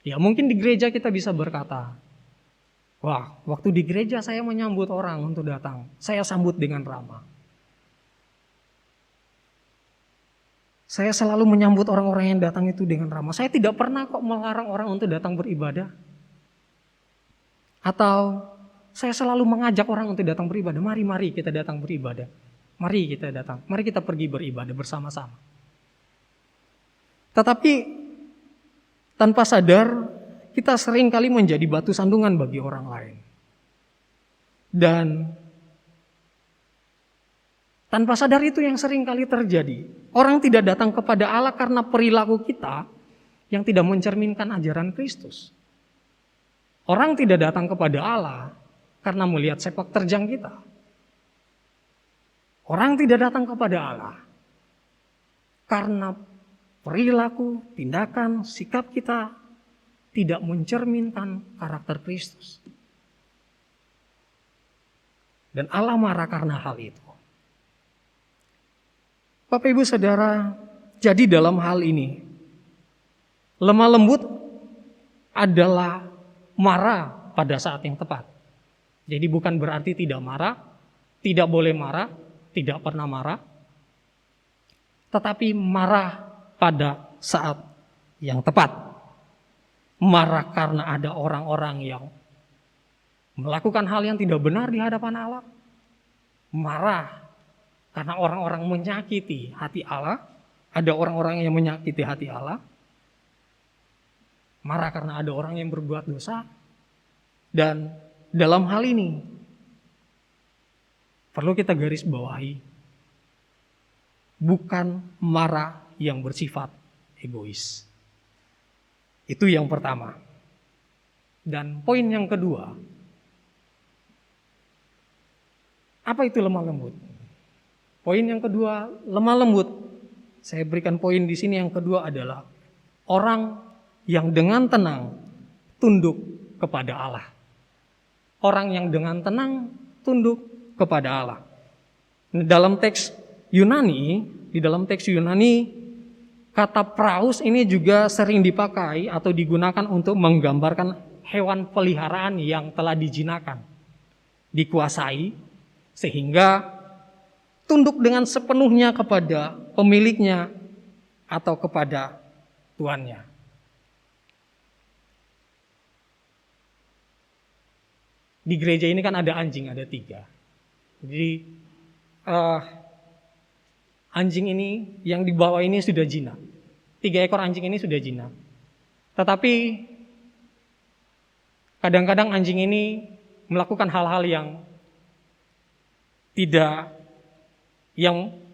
Speaker 2: Ya mungkin di gereja kita bisa berkata, wah waktu di gereja saya menyambut orang untuk datang, saya sambut dengan ramah. Saya selalu menyambut orang-orang yang datang itu dengan ramah. Saya tidak pernah kok melarang orang untuk datang beribadah. Atau saya selalu mengajak orang untuk datang beribadah. Mari kita datang beribadah. Mari kita datang. Mari kita pergi beribadah bersama-sama. Tetapi tanpa sadar kita sering kali menjadi batu sandungan bagi orang lain. Dan tanpa sadar itu yang sering kali terjadi. Orang tidak datang kepada Allah karena perilaku kita yang tidak mencerminkan ajaran Kristus. Orang tidak datang kepada Allah karena melihat sepak terjang kita. Orang tidak datang kepada Allah karena perilaku, tindakan, sikap kita tidak mencerminkan karakter Kristus. Dan Allah marah karena hal itu. Bapak Ibu Saudara, jadi dalam hal ini, lemah lembut adalah marah pada saat yang tepat. Jadi bukan berarti tidak marah, tidak boleh marah, tidak pernah marah. Tetapi marah pada saat yang tepat. Marah karena ada orang-orang yang melakukan hal yang tidak benar di hadapan Allah. Marah karena orang-orang menyakiti hati Allah. Ada orang-orang yang menyakiti hati Allah. Marah karena ada orang yang berbuat dosa. Dan dalam hal ini perlu kita garis bawahi, bukan marah yang bersifat egois. Itu yang pertama. Dan poin yang kedua, apa itu lemah lembut? Poin yang kedua, lemah lembut. Saya berikan poin di sini yang kedua adalah orang yang dengan tenang tunduk kepada Allah. Orang yang dengan tenang tunduk kepada Allah. Dalam teks Yunani, kata praus ini juga sering dipakai atau digunakan untuk menggambarkan hewan peliharaan yang telah dijinakan, dikuasai, sehingga tunduk dengan sepenuhnya kepada pemiliknya atau kepada tuannya. Di gereja ini kan ada anjing, ada 3. Jadi anjing ini yang dibawa ini sudah jinak. 3 ekor anjing ini sudah jinak. Tetapi kadang-kadang anjing ini melakukan hal-hal yang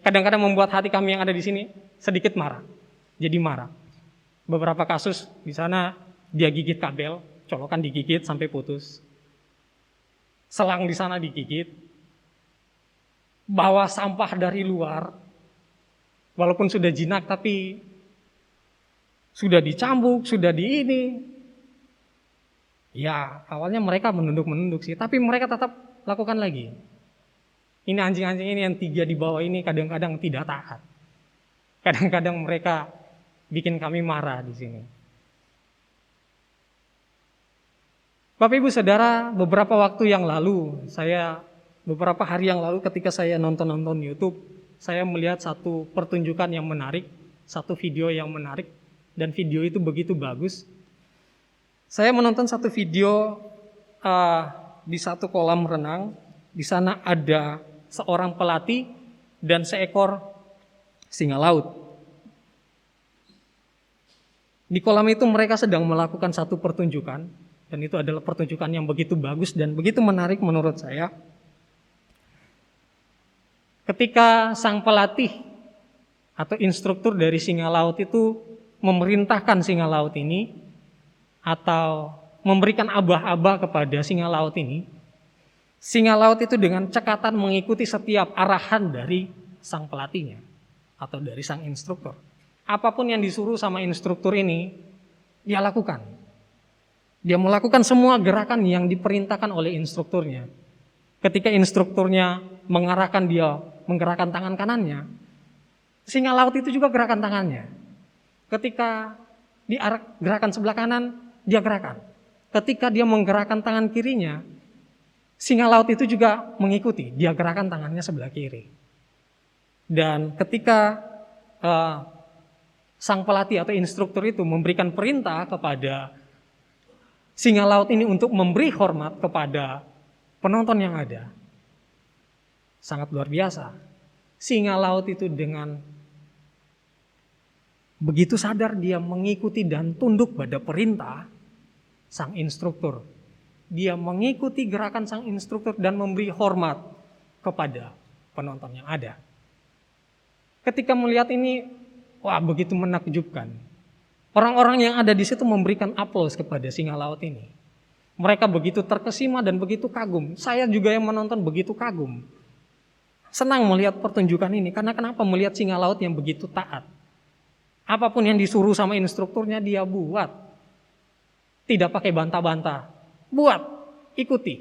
Speaker 2: kadang-kadang membuat hati kami yang ada di sini sedikit marah. Jadi marah. Beberapa kasus di sana dia gigit kabel, colokan digigit sampai putus. Selang di sana digigit. Bawa sampah dari luar. Walaupun sudah jinak tapi sudah dicambuk, sudah di ini. Ya, awalnya mereka menunduk sih, tapi mereka tetap lakukan lagi. Ini anjing-anjing ini yang 3 di bawah ini kadang-kadang tidak taat. Kadang-kadang mereka bikin kami marah di sini. Bapak Ibu Saudara, beberapa hari yang lalu ketika saya nonton YouTube, saya melihat satu pertunjukan yang menarik, satu video yang menarik, dan video itu begitu bagus. Saya menonton satu video di satu kolam renang. Di sana ada seorang pelatih dan seekor singa laut. Di kolam itu mereka sedang melakukan satu pertunjukan, dan itu adalah pertunjukan yang begitu bagus dan begitu menarik menurut saya. Ketika sang pelatih atau instruktur dari singa laut itu memerintahkan singa laut ini atau memberikan aba-aba kepada singa laut ini, singa laut itu dengan cekatan mengikuti setiap arahan dari sang pelatihnya atau dari sang instruktur. Apapun yang disuruh sama instruktur ini, dia lakukan. Dia melakukan semua gerakan yang diperintahkan oleh instrukturnya. Ketika instrukturnya mengarahkan dia menggerakkan tangan kanannya, singa laut itu juga gerakan tangannya. Ketika di gerakan sebelah kanan, dia gerakan. Ketika dia menggerakkan tangan kirinya, singa laut itu juga mengikuti, dia gerakan tangannya sebelah kiri. Dan ketika sang pelatih atau instruktur itu memberikan perintah kepada singa laut ini untuk memberi hormat kepada penonton yang ada, sangat luar biasa. Singa laut itu dengan begitu sadar dia mengikuti dan tunduk pada perintah sang instruktur. Dia mengikuti gerakan sang instruktur dan memberi hormat kepada penonton yang ada. Ketika melihat ini, wah begitu menakjubkan. Orang-orang yang ada di situ memberikan aplaus kepada singa laut ini. Mereka begitu terkesima dan begitu kagum. Saya juga yang menonton begitu kagum. Senang melihat pertunjukan ini, karena kenapa? Melihat singa laut yang begitu taat. Apapun yang disuruh sama instrukturnya dia buat. Tidak pakai bantah-bantah. Buat, ikuti.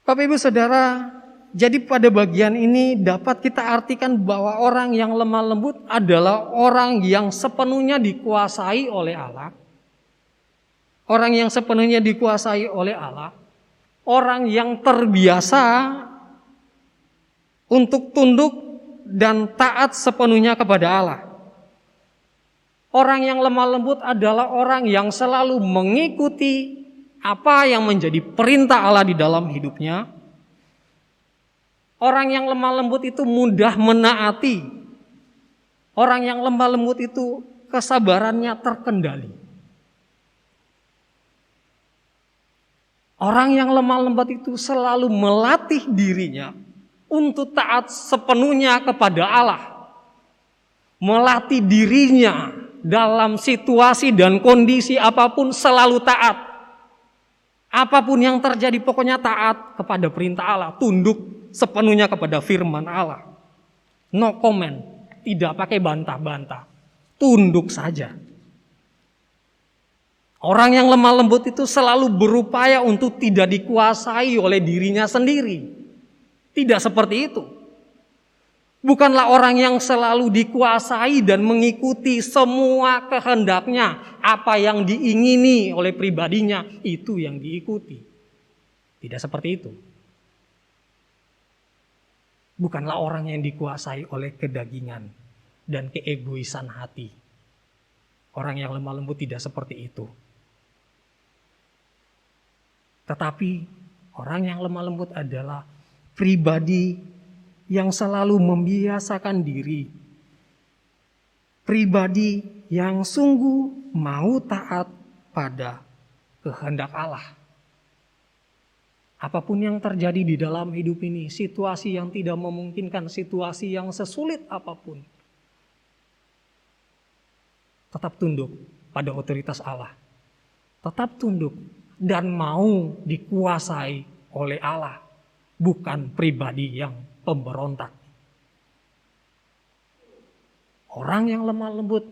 Speaker 2: Bapak Ibu Saudara, jadi pada bagian ini dapat kita artikan bahwa orang yang lemah lembut adalah orang yang sepenuhnya dikuasai oleh Allah. Orang yang sepenuhnya dikuasai oleh Allah. Orang yang terbiasa untuk tunduk dan taat sepenuhnya kepada Allah. Orang yang lemah lembut adalah orang yang selalu mengikuti apa yang menjadi perintah Allah di dalam hidupnya. Orang yang lemah lembut itu mudah menaati. Orang yang lemah lembut itu kesabarannya terkendali. Orang yang lemah lembut itu selalu melatih dirinya untuk taat sepenuhnya kepada Allah. Melatih dirinya dalam situasi dan kondisi apapun selalu taat. Apapun yang terjadi pokoknya taat kepada perintah Allah. Tunduk sepenuhnya kepada firman Allah. No comment. Tidak pakai bantah-bantah. Tunduk saja. Orang yang lemah lembut itu selalu berupaya untuk tidak dikuasai oleh dirinya sendiri. Tidak seperti itu. Bukanlah orang yang selalu dikuasai dan mengikuti semua kehendaknya. Apa yang diingini oleh pribadinya, itu yang diikuti. Tidak seperti itu. Bukanlah orang yang dikuasai oleh kedagingan dan keegoisan hati. Orang yang lemah lembut tidak seperti itu. Tetapi orang yang lemah lembut adalah pribadi yang selalu membiasakan diri. Pribadi yang sungguh mau taat pada kehendak Allah. Apapun yang terjadi di dalam hidup ini, situasi yang tidak memungkinkan, situasi yang sesulit apapun, tetap tunduk pada otoritas Allah. Tetap tunduk dan mau dikuasai oleh Allah, bukan pribadi yang pemberontak. Orang yang lemah lembut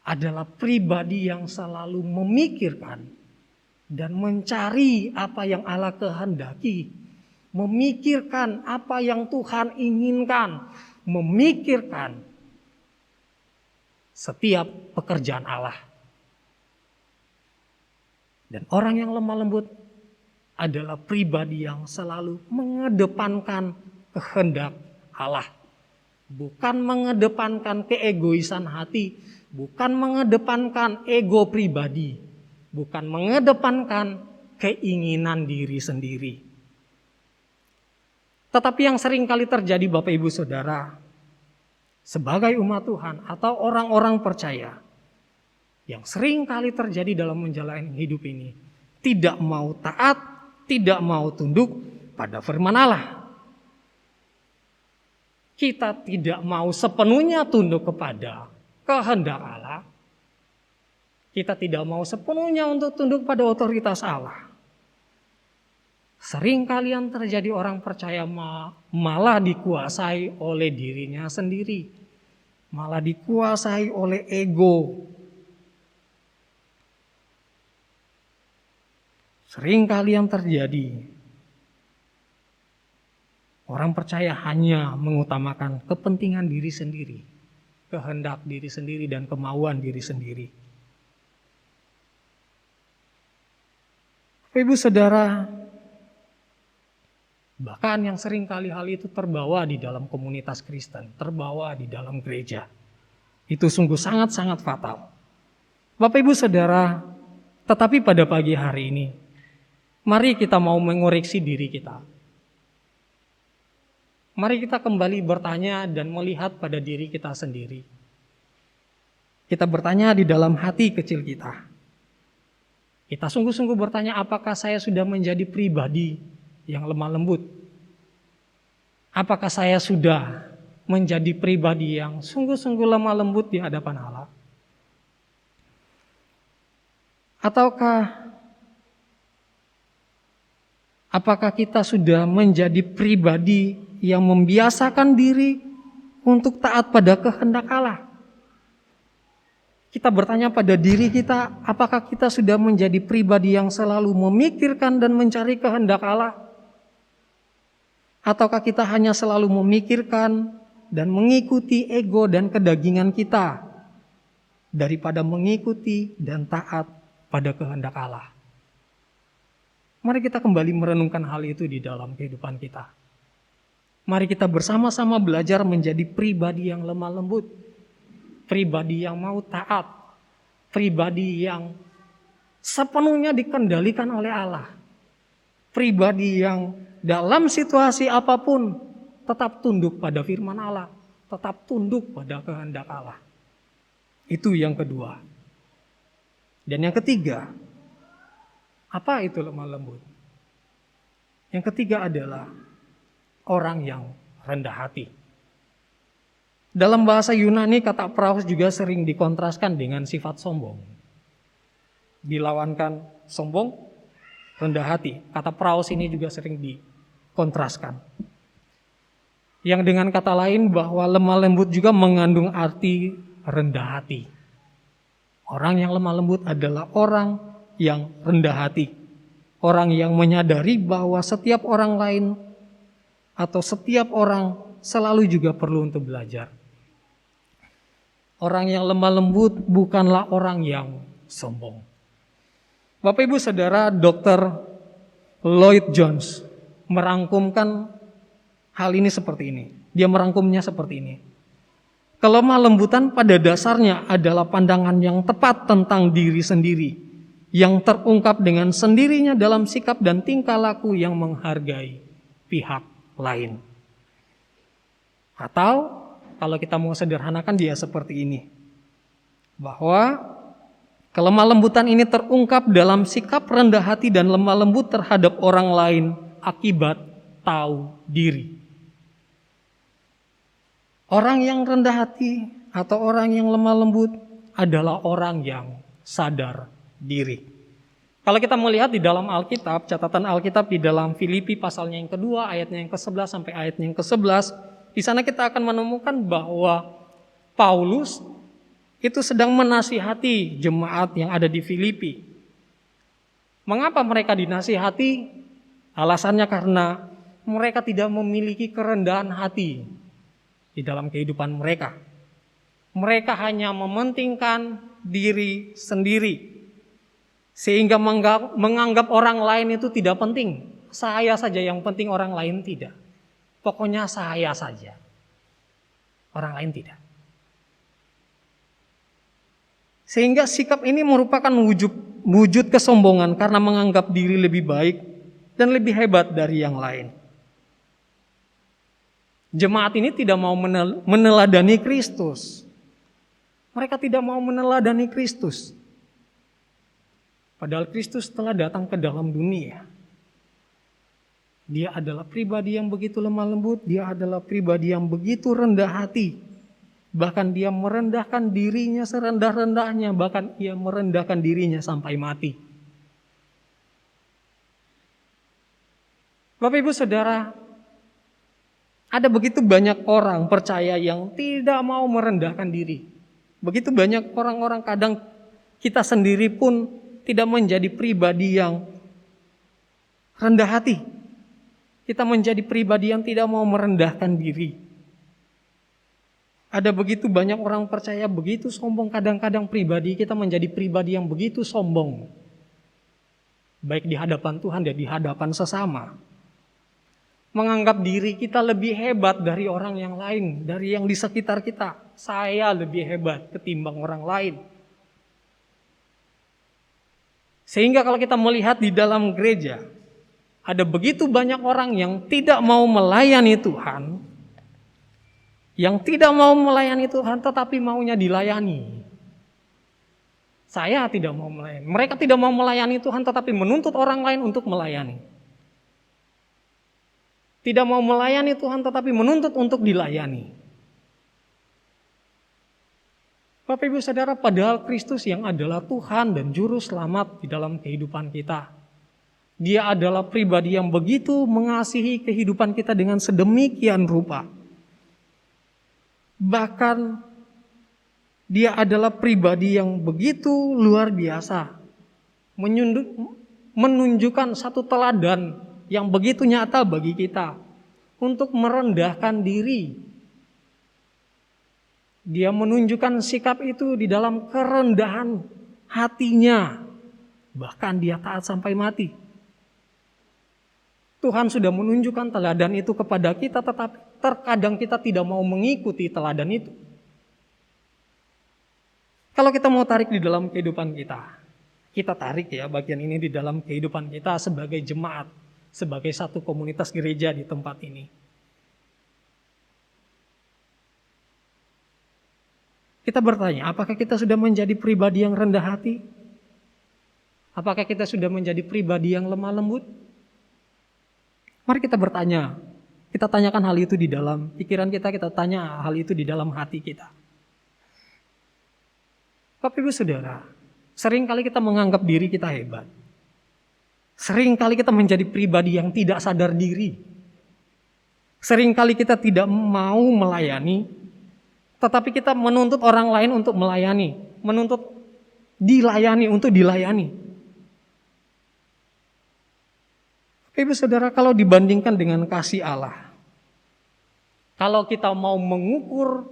Speaker 2: adalah pribadi yang selalu memikirkan dan mencari apa yang Allah kehendaki, memikirkan apa yang Tuhan inginkan, memikirkan setiap pekerjaan Allah. Dan orang yang lemah lembut adalah pribadi yang selalu mengedepankan kehendak Allah. Bukan mengedepankan keegoisan hati, bukan mengedepankan ego pribadi, bukan mengedepankan keinginan diri sendiri. Tetapi yang sering kali terjadi Bapak Ibu Saudara, sebagai umat Tuhan atau orang-orang percaya, yang sering kali terjadi dalam menjalani hidup ini, tidak mau taat, tidak mau tunduk pada firman Allah. Kita tidak mau sepenuhnya tunduk kepada kehendak Allah. Kita tidak mau sepenuhnya untuk tunduk pada otoritas Allah. Sering kali yang terjadi orang percaya malah dikuasai oleh dirinya sendiri. Malah dikuasai oleh ego. Sering kali yang terjadi, orang percaya hanya mengutamakan kepentingan diri sendiri, kehendak diri sendiri dan kemauan diri sendiri. Ibu saudara, bahkan yang sering kali hal itu terbawa di dalam komunitas Kristen, terbawa di dalam gereja. Itu sungguh sangat-sangat fatal. Bapak Ibu Saudara, tetapi pada pagi hari ini, mari kita mau mengoreksi diri kita. Mari kita kembali bertanya dan melihat pada diri kita sendiri. Kita bertanya di dalam hati kecil kita. Kita sungguh-sungguh bertanya, apakah saya sudah menjadi pribadi yang lemah lembut? Apakah saya sudah menjadi pribadi yang sungguh-sungguh lemah lembut di hadapan Allah? Apakah kita sudah menjadi pribadi yang membiasakan diri untuk taat pada kehendak Allah? Kita bertanya pada diri kita, apakah kita sudah menjadi pribadi yang selalu memikirkan dan mencari kehendak Allah? Ataukah kita hanya selalu memikirkan dan mengikuti ego dan kedagingan kita daripada mengikuti dan taat pada kehendak Allah? Mari kita kembali merenungkan hal itu di dalam kehidupan kita. Mari kita bersama-sama belajar menjadi pribadi yang lemah lembut, pribadi yang mau taat, pribadi yang sepenuhnya dikendalikan oleh Allah, pribadi yang dalam situasi apapun tetap tunduk pada firman Allah, tetap tunduk pada kehendak Allah. Itu yang kedua. Dan yang ketiga, apa itu lemah lembut? Yang ketiga adalah orang yang rendah hati. Dalam bahasa Yunani kata praus juga sering dikontraskan dengan sifat sombong. Dilawankan sombong, rendah hati. Kata praus ini juga sering dikontraskan. Yang dengan kata lain bahwa lemah lembut juga mengandung arti rendah hati. Orang yang lemah lembut adalah orang yang rendah hati. Orang yang menyadari bahwa setiap orang lain atau setiap orang selalu juga perlu untuk belajar. Orang yang lemah lembut bukanlah orang yang sombong. Bapak Ibu Saudara, Dr. Lloyd Jones merangkumkan hal ini seperti ini. Dia merangkumnya seperti ini. Kelemah lembutan pada dasarnya adalah pandangan yang tepat tentang diri sendiri, yang terungkap dengan sendirinya dalam sikap dan tingkah laku yang menghargai pihak lain. Atau kalau kita mau sederhanakan dia seperti ini, bahwa kelemah lembutan ini terungkap dalam sikap rendah hati dan lemah lembut terhadap orang lain akibat tahu diri. Orang yang rendah hati atau orang yang lemah lembut adalah orang yang sadar diri. Kalau kita melihat di dalam Alkitab, catatan Alkitab di dalam Filipi pasalnya yang kedua, ayatnya yang ke-11 sampai ayatnya yang ke-11, di sana kita akan menemukan bahwa Paulus itu sedang menasihati jemaat yang ada di Filipi. Mengapa mereka dinasihati? Alasannya karena mereka tidak memiliki kerendahan hati di dalam kehidupan mereka. Mereka hanya mementingkan diri sendiri, sehingga menganggap orang lain itu tidak penting. Saya saja yang penting, orang lain tidak. Pokoknya saya saja, orang lain tidak. Sehingga sikap ini merupakan wujud kesombongan karena menganggap diri lebih baik dan lebih hebat dari yang lain. Jemaat ini tidak mau meneladani Kristus. Mereka tidak mau meneladani Kristus. Padahal Kristus telah datang ke dalam dunia. Dia adalah pribadi yang begitu lemah lembut. Dia adalah pribadi yang begitu rendah hati. Bahkan dia merendahkan dirinya serendah-rendahnya. Bahkan ia merendahkan dirinya sampai mati. Bapak Ibu Saudara, ada begitu banyak orang percaya yang tidak mau merendahkan diri. Begitu banyak orang-orang, kadang kita sendiri pun tidak menjadi pribadi yang rendah hati. Kita menjadi pribadi yang tidak mau merendahkan diri. Ada begitu banyak orang percaya begitu sombong, kadang-kadang pribadi kita menjadi pribadi yang begitu sombong. Baik di hadapan Tuhan dan di hadapan sesama. Menganggap diri kita lebih hebat dari orang yang lain, dari yang di sekitar kita. Saya lebih hebat ketimbang orang lain. Sehingga kalau kita melihat di dalam gereja, ada begitu banyak orang yang tidak mau melayani Tuhan, yang tidak mau melayani Tuhan tetapi maunya dilayani. Saya tidak mau melayani. Mereka tidak mau melayani Tuhan tetapi menuntut orang lain untuk melayani. Tidak mau melayani Tuhan tetapi menuntut untuk dilayani. Bapak Ibu Saudara, padahal Kristus yang adalah Tuhan dan Juru Selamat di dalam kehidupan kita. Dia adalah pribadi yang begitu mengasihi kehidupan kita dengan sedemikian rupa. Bahkan dia adalah pribadi yang begitu luar biasa. Menunjukkan satu teladan yang begitu nyata bagi kita untuk merendahkan diri. Dia menunjukkan sikap itu di dalam kerendahan hatinya. Bahkan dia taat sampai mati. Tuhan sudah menunjukkan teladan itu kepada kita, tetapi terkadang kita tidak mau mengikuti teladan itu. Kalau kita mau tarik di dalam kehidupan kita tarik ya bagian ini di dalam kehidupan kita sebagai jemaat, sebagai satu komunitas gereja di tempat ini. Kita bertanya, apakah kita sudah menjadi pribadi yang rendah hati? Apakah kita sudah menjadi pribadi yang lemah lembut? Mari kita bertanya, kita tanyakan hal itu di dalam pikiran kita tanya hal itu di dalam hati kita. Bapak Ibu Saudara, seringkali kita menganggap diri kita hebat. Seringkali kita menjadi pribadi yang tidak sadar diri. Seringkali kita tidak mau melayani, tetapi kita menuntut orang lain untuk melayani. Menuntut untuk dilayani. Ibu saudara, kalau dibandingkan dengan kasih Allah, kalau kita mau mengukur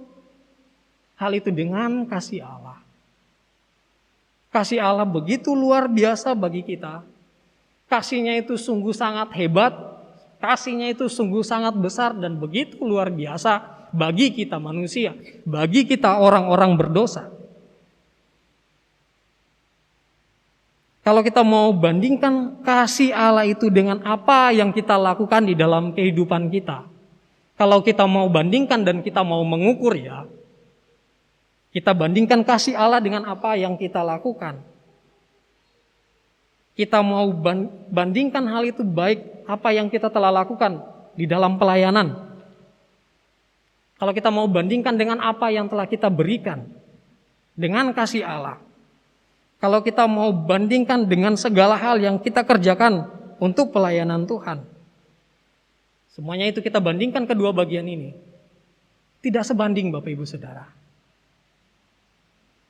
Speaker 2: hal itu dengan kasih Allah begitu luar biasa bagi kita. Kasihnya itu sungguh sangat hebat, kasihnya itu sungguh sangat besar dan begitu luar biasa bagi kita manusia, bagi kita orang-orang berdosa. Kalau kita mau bandingkan kasih Allah itu dengan apa yang kita lakukan di dalam kehidupan kita, kalau kita mau bandingkan dan kita mau mengukur ya, kita bandingkan kasih Allah dengan apa yang kita lakukan. Kita mau bandingkan hal itu baik apa yang kita telah lakukan di dalam pelayanan. Kalau kita mau bandingkan dengan apa yang telah kita berikan dengan kasih Allah. Kalau kita mau bandingkan dengan segala hal yang kita kerjakan untuk pelayanan Tuhan. Semuanya itu kita bandingkan kedua bagian ini. Tidak sebanding Bapak Ibu Saudara.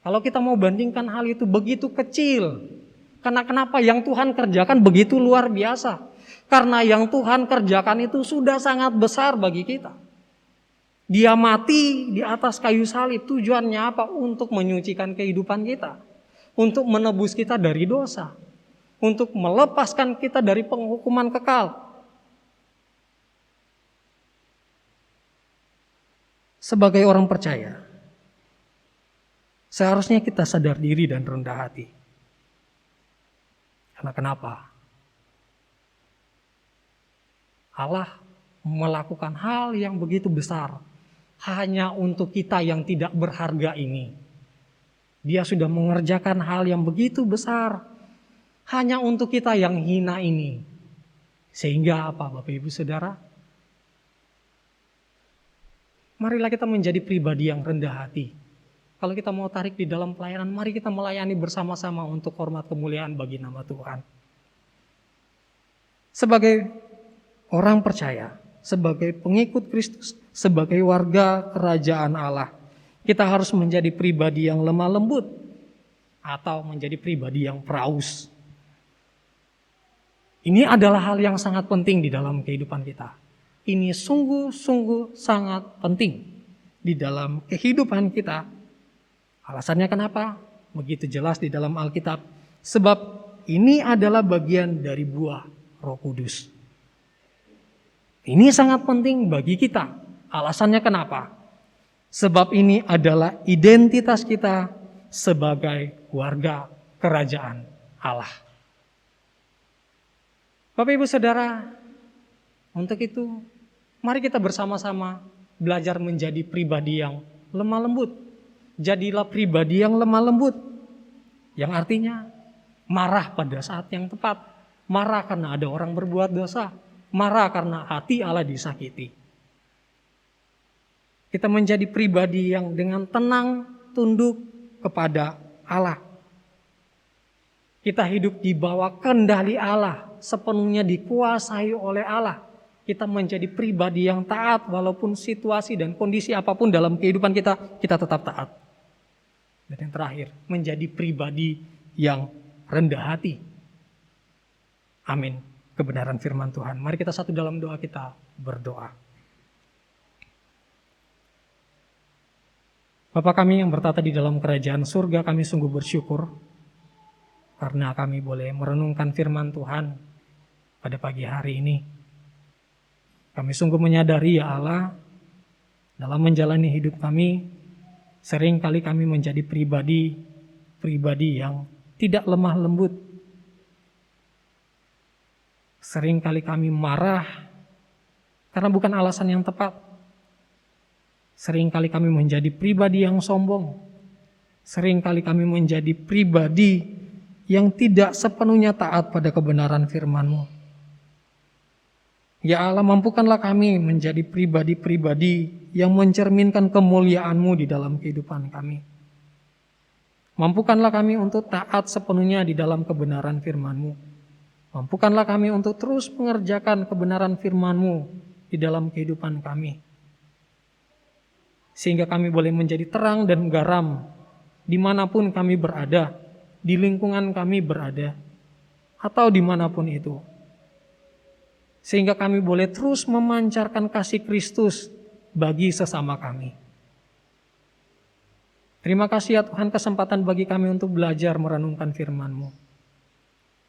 Speaker 2: Kalau kita mau bandingkan hal itu begitu kecil. Karena kenapa? Yang Tuhan kerjakan begitu luar biasa. Karena yang Tuhan kerjakan itu sudah sangat besar bagi kita. Dia mati di atas kayu salib. Tujuannya apa? Untuk menyucikan kehidupan kita. Untuk menebus kita dari dosa. Untuk melepaskan kita dari penghukuman kekal. Sebagai orang percaya, seharusnya kita sadar diri dan rendah hati. Karena kenapa? Allah melakukan hal yang begitu besar hanya untuk kita yang tidak berharga ini. Dia sudah mengerjakan hal yang begitu besar hanya untuk kita yang hina ini. Sehingga apa Bapak Ibu Saudara? Marilah kita menjadi pribadi yang rendah hati. Kalau kita mau tarik di dalam pelayanan, mari kita melayani bersama-sama untuk hormat kemuliaan bagi nama Tuhan. Sebagai orang percaya, sebagai pengikut Kristus, sebagai warga kerajaan Allah, kita harus menjadi pribadi yang lemah lembut atau menjadi pribadi yang praus. Ini adalah hal yang sangat penting di dalam kehidupan kita. Ini sungguh-sungguh sangat penting di dalam kehidupan kita. Alasannya kenapa? Begitu jelas di dalam Alkitab. Sebab ini adalah bagian dari buah Roh Kudus. Ini sangat penting bagi kita. Alasannya kenapa? Sebab ini adalah identitas kita sebagai warga kerajaan Allah. Bapak Ibu Saudara, untuk itu mari kita bersama-sama belajar menjadi pribadi yang lemah lembut. Jadilah pribadi yang lemah lembut. Yang artinya marah pada saat yang tepat. Marah karena ada orang berbuat dosa. Marah karena hati Allah disakiti. Kita menjadi pribadi yang dengan tenang tunduk kepada Allah. Kita hidup di bawah kendali Allah. Sepenuhnya dikuasai oleh Allah. Kita menjadi pribadi yang taat walaupun situasi dan kondisi apapun dalam kehidupan kita, kita tetap taat. Dan yang terakhir, menjadi pribadi yang rendah hati. Amin. Kebenaran firman Tuhan. Mari kita satu dalam doa kita berdoa. Bapa kami yang bertata di dalam kerajaan surga, kami sungguh bersyukur karena kami boleh merenungkan firman Tuhan pada pagi hari ini. Kami sungguh menyadari ya Allah, dalam menjalani hidup kami, sering kali kami menjadi pribadi yang tidak lemah lembut. Sering kali kami marah karena bukan alasan yang tepat. Sering kali kami menjadi pribadi yang sombong. Sering kali kami menjadi pribadi yang tidak sepenuhnya taat pada kebenaran firman-Mu. Ya Allah, mampukanlah kami menjadi pribadi-pribadi yang mencerminkan kemuliaan-Mu di dalam kehidupan kami. Mampukanlah kami untuk taat sepenuhnya di dalam kebenaran firman-Mu. Mampukanlah kami untuk terus mengerjakan kebenaran firman-Mu di dalam kehidupan kami. Sehingga kami boleh menjadi terang dan garam dimanapun kami berada. di lingkungan kami berada, atau dimanapun itu. Sehingga kami boleh terus memancarkan kasih Kristus bagi sesama kami. Terima kasih ya Tuhan, kesempatan bagi kami untuk belajar merenungkan firman-Mu.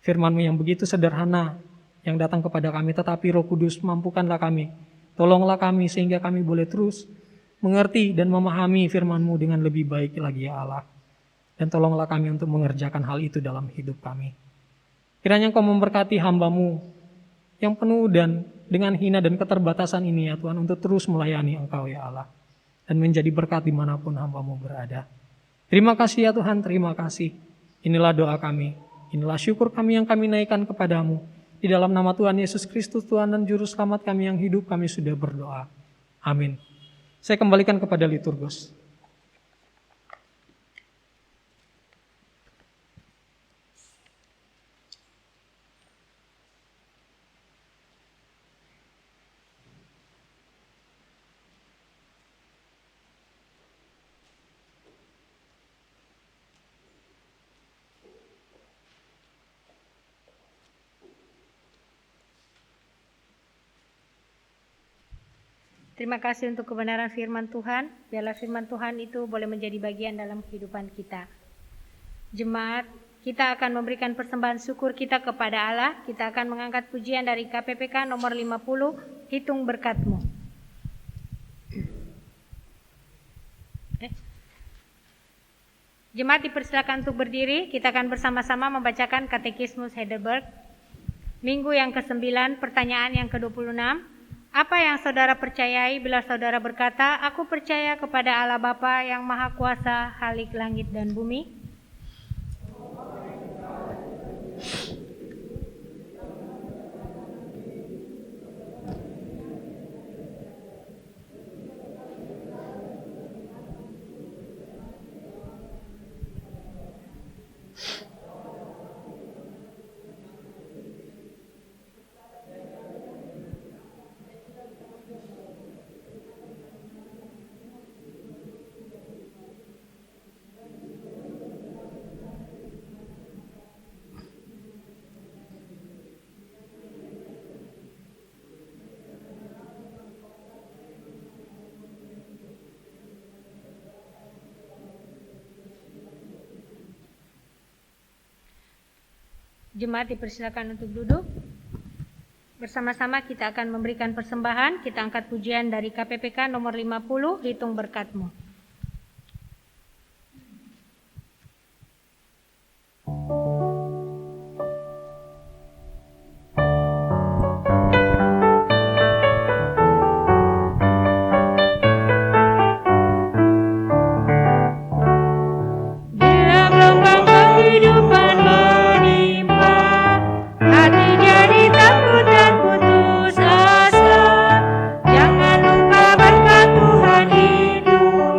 Speaker 2: Firman-Mu yang begitu sederhana, yang datang kepada kami, tetapi Roh Kudus mampukanlah kami. Tolonglah kami sehingga kami boleh terus mengerti dan memahami firman-Mu dengan lebih baik lagi ya Allah. Dan tolonglah kami untuk mengerjakan hal itu dalam hidup kami. Kiranya Engkau memberkati hamba-Mu yang penuh dan dengan hina dan keterbatasan ini ya Tuhan, untuk terus melayani Engkau ya Allah. Dan menjadi berkat dimanapun hamba-Mu berada. Terima kasih ya Tuhan, terima kasih. Inilah doa kami, inilah syukur kami yang kami naikkan kepadamu. Di dalam nama Tuhan Yesus Kristus, Tuhan dan Juru Selamat kami yang hidup, kami sudah berdoa. Amin. Saya kembalikan kepada liturgus.
Speaker 1: Terima kasih untuk kebenaran firman Tuhan. Biarlah firman Tuhan itu boleh menjadi bagian dalam kehidupan kita. Jemaat, kita akan memberikan persembahan syukur kita kepada Allah. Kita akan mengangkat pujian dari KPPK nomor 50, Hitung Berkat-Mu. Jemaat dipersilakan untuk berdiri. Kita akan bersama-sama membacakan Katekismus Heidelberg. Minggu yang ke-9, pertanyaan yang ke-26. Apa yang saudara percayai bila saudara berkata, aku percaya kepada Allah Bapa yang Maha Kuasa, Khalik langit dan bumi? Jemaat dipersilakan untuk duduk. Bersama-sama kita akan memberikan persembahan. Kita angkat pujian dari KPPK nomor 50, Hitung Berkat-Mu.
Speaker 3: Jangan lupa berkat Tuhan hidup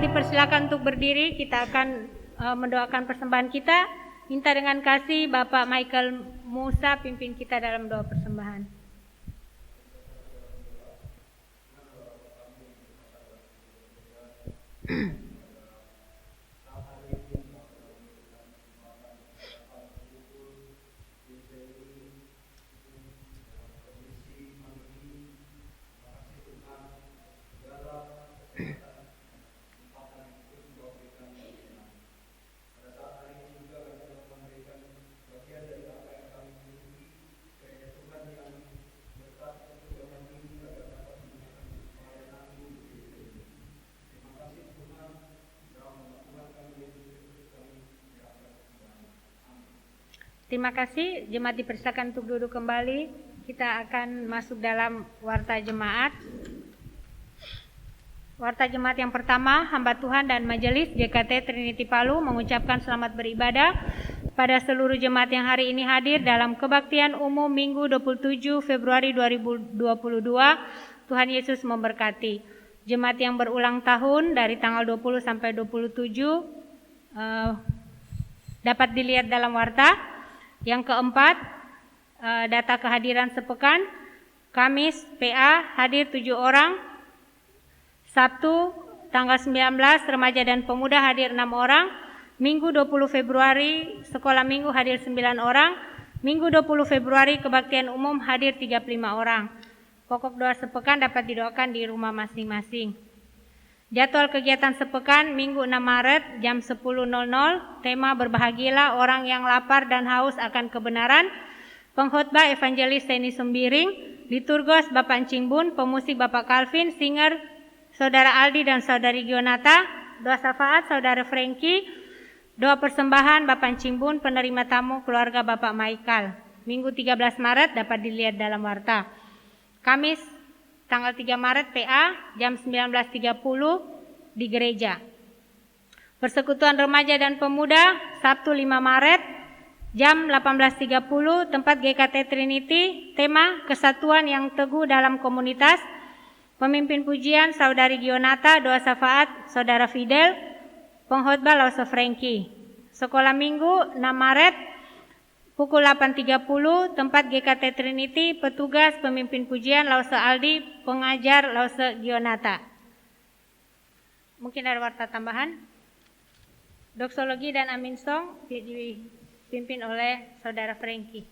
Speaker 1: dipersilakan untuk berdiri, kita akan mendoakan persembahan kita. Minta dengan kasih Bapak Michael Musa pimpin kita dalam doa persembahan. Terima kasih, jemaat dipersilakan untuk duduk kembali. Kita akan masuk dalam warta jemaat. Warta jemaat yang pertama, hamba Tuhan dan majelis GKT Trinity Palu mengucapkan selamat beribadah pada seluruh jemaat yang hari ini hadir dalam kebaktian umum Minggu 27 Februari 2022. Tuhan Yesus memberkati. Jemaat yang berulang tahun dari tanggal 20 sampai 27 dapat dilihat dalam warta. Yang keempat, data kehadiran sepekan. Kamis PA hadir 7 orang. Sabtu tanggal 19 remaja dan pemuda hadir 6 orang. Minggu 20 Februari sekolah minggu hadir 9 orang. Minggu 20 Februari kebaktian umum hadir 35 orang. Pokok doa sepekan dapat didoakan di rumah masing-masing. Jadwal kegiatan sepekan Minggu 6 Maret jam 10.00, tema berbahagialah orang yang lapar dan haus akan kebenaran. Pengkhotbah Evangelis Seni Sembiring, liturgos Bapak Encing Bun, pemusik Bapak Calvin, singer Saudara Aldi dan Saudari Gionata, doa syafaat Saudara Frankie, doa persembahan Bapak Encing Bun, penerima tamu keluarga Bapak Michael. Minggu 13 Maret dapat dilihat dalam warta. Kamis tanggal 3 Maret PA jam 19.30 di gereja. Persekutuan Remaja dan Pemuda Sabtu 5 Maret jam 18.30 tempat GKT Trinity, tema kesatuan yang teguh dalam komunitas. Pemimpin pujian Saudari Gionata, doa syafaat Saudara Fidel, pengkhotbah Lause Frankie. Sekolah Minggu 6 Maret pukul 8.30 tempat GKT Trinity, petugas pemimpin pujian Lause Aldi, pengajar Lause Gionata. Mungkin ada warta tambahan? Doksologi dan Amin Song dipimpin oleh Saudara Frankie.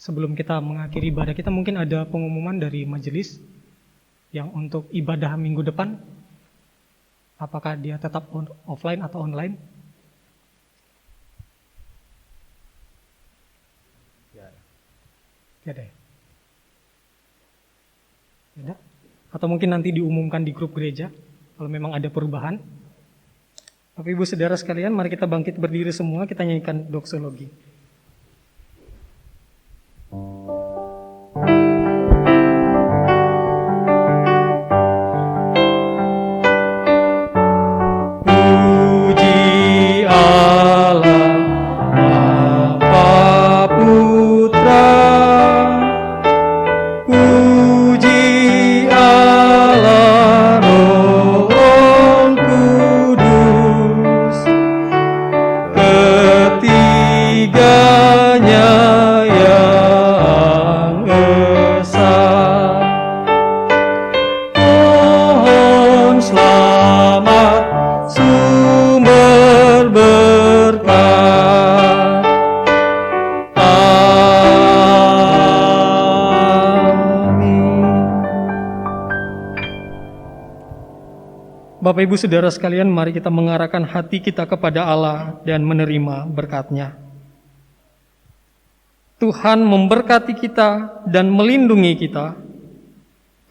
Speaker 2: Sebelum kita mengakhiri ibadah kita, mungkin ada pengumuman dari majelis yang untuk ibadah minggu depan. Apakah dia tetap offline atau online? Ya deh. Tidak? Atau mungkin nanti diumumkan di grup gereja kalau memang ada perubahan. Bapak Ibu Saudara sekalian, mari kita bangkit berdiri semua, kita nyanyikan doksologi. Bapak Ibu Saudara sekalian, mari kita mengarahkan hati kita kepada Allah dan menerima berkat-Nya. Tuhan memberkati kita dan melindungi kita.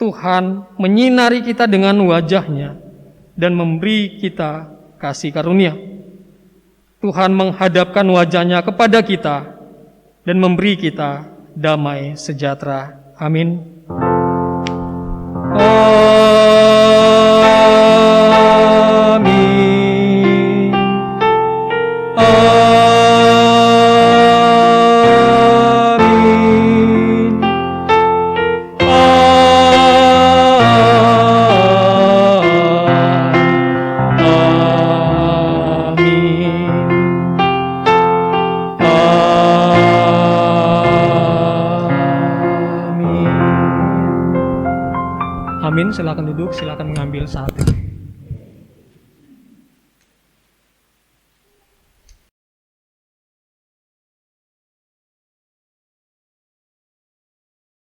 Speaker 2: Tuhan menyinari kita dengan wajah-Nya dan memberi kita kasih karunia. Tuhan menghadapkan wajah-Nya kepada kita dan memberi kita damai sejahtera. Amin. Amin. Amin. Amin. Silakan duduk, silakan mengambil saat ini.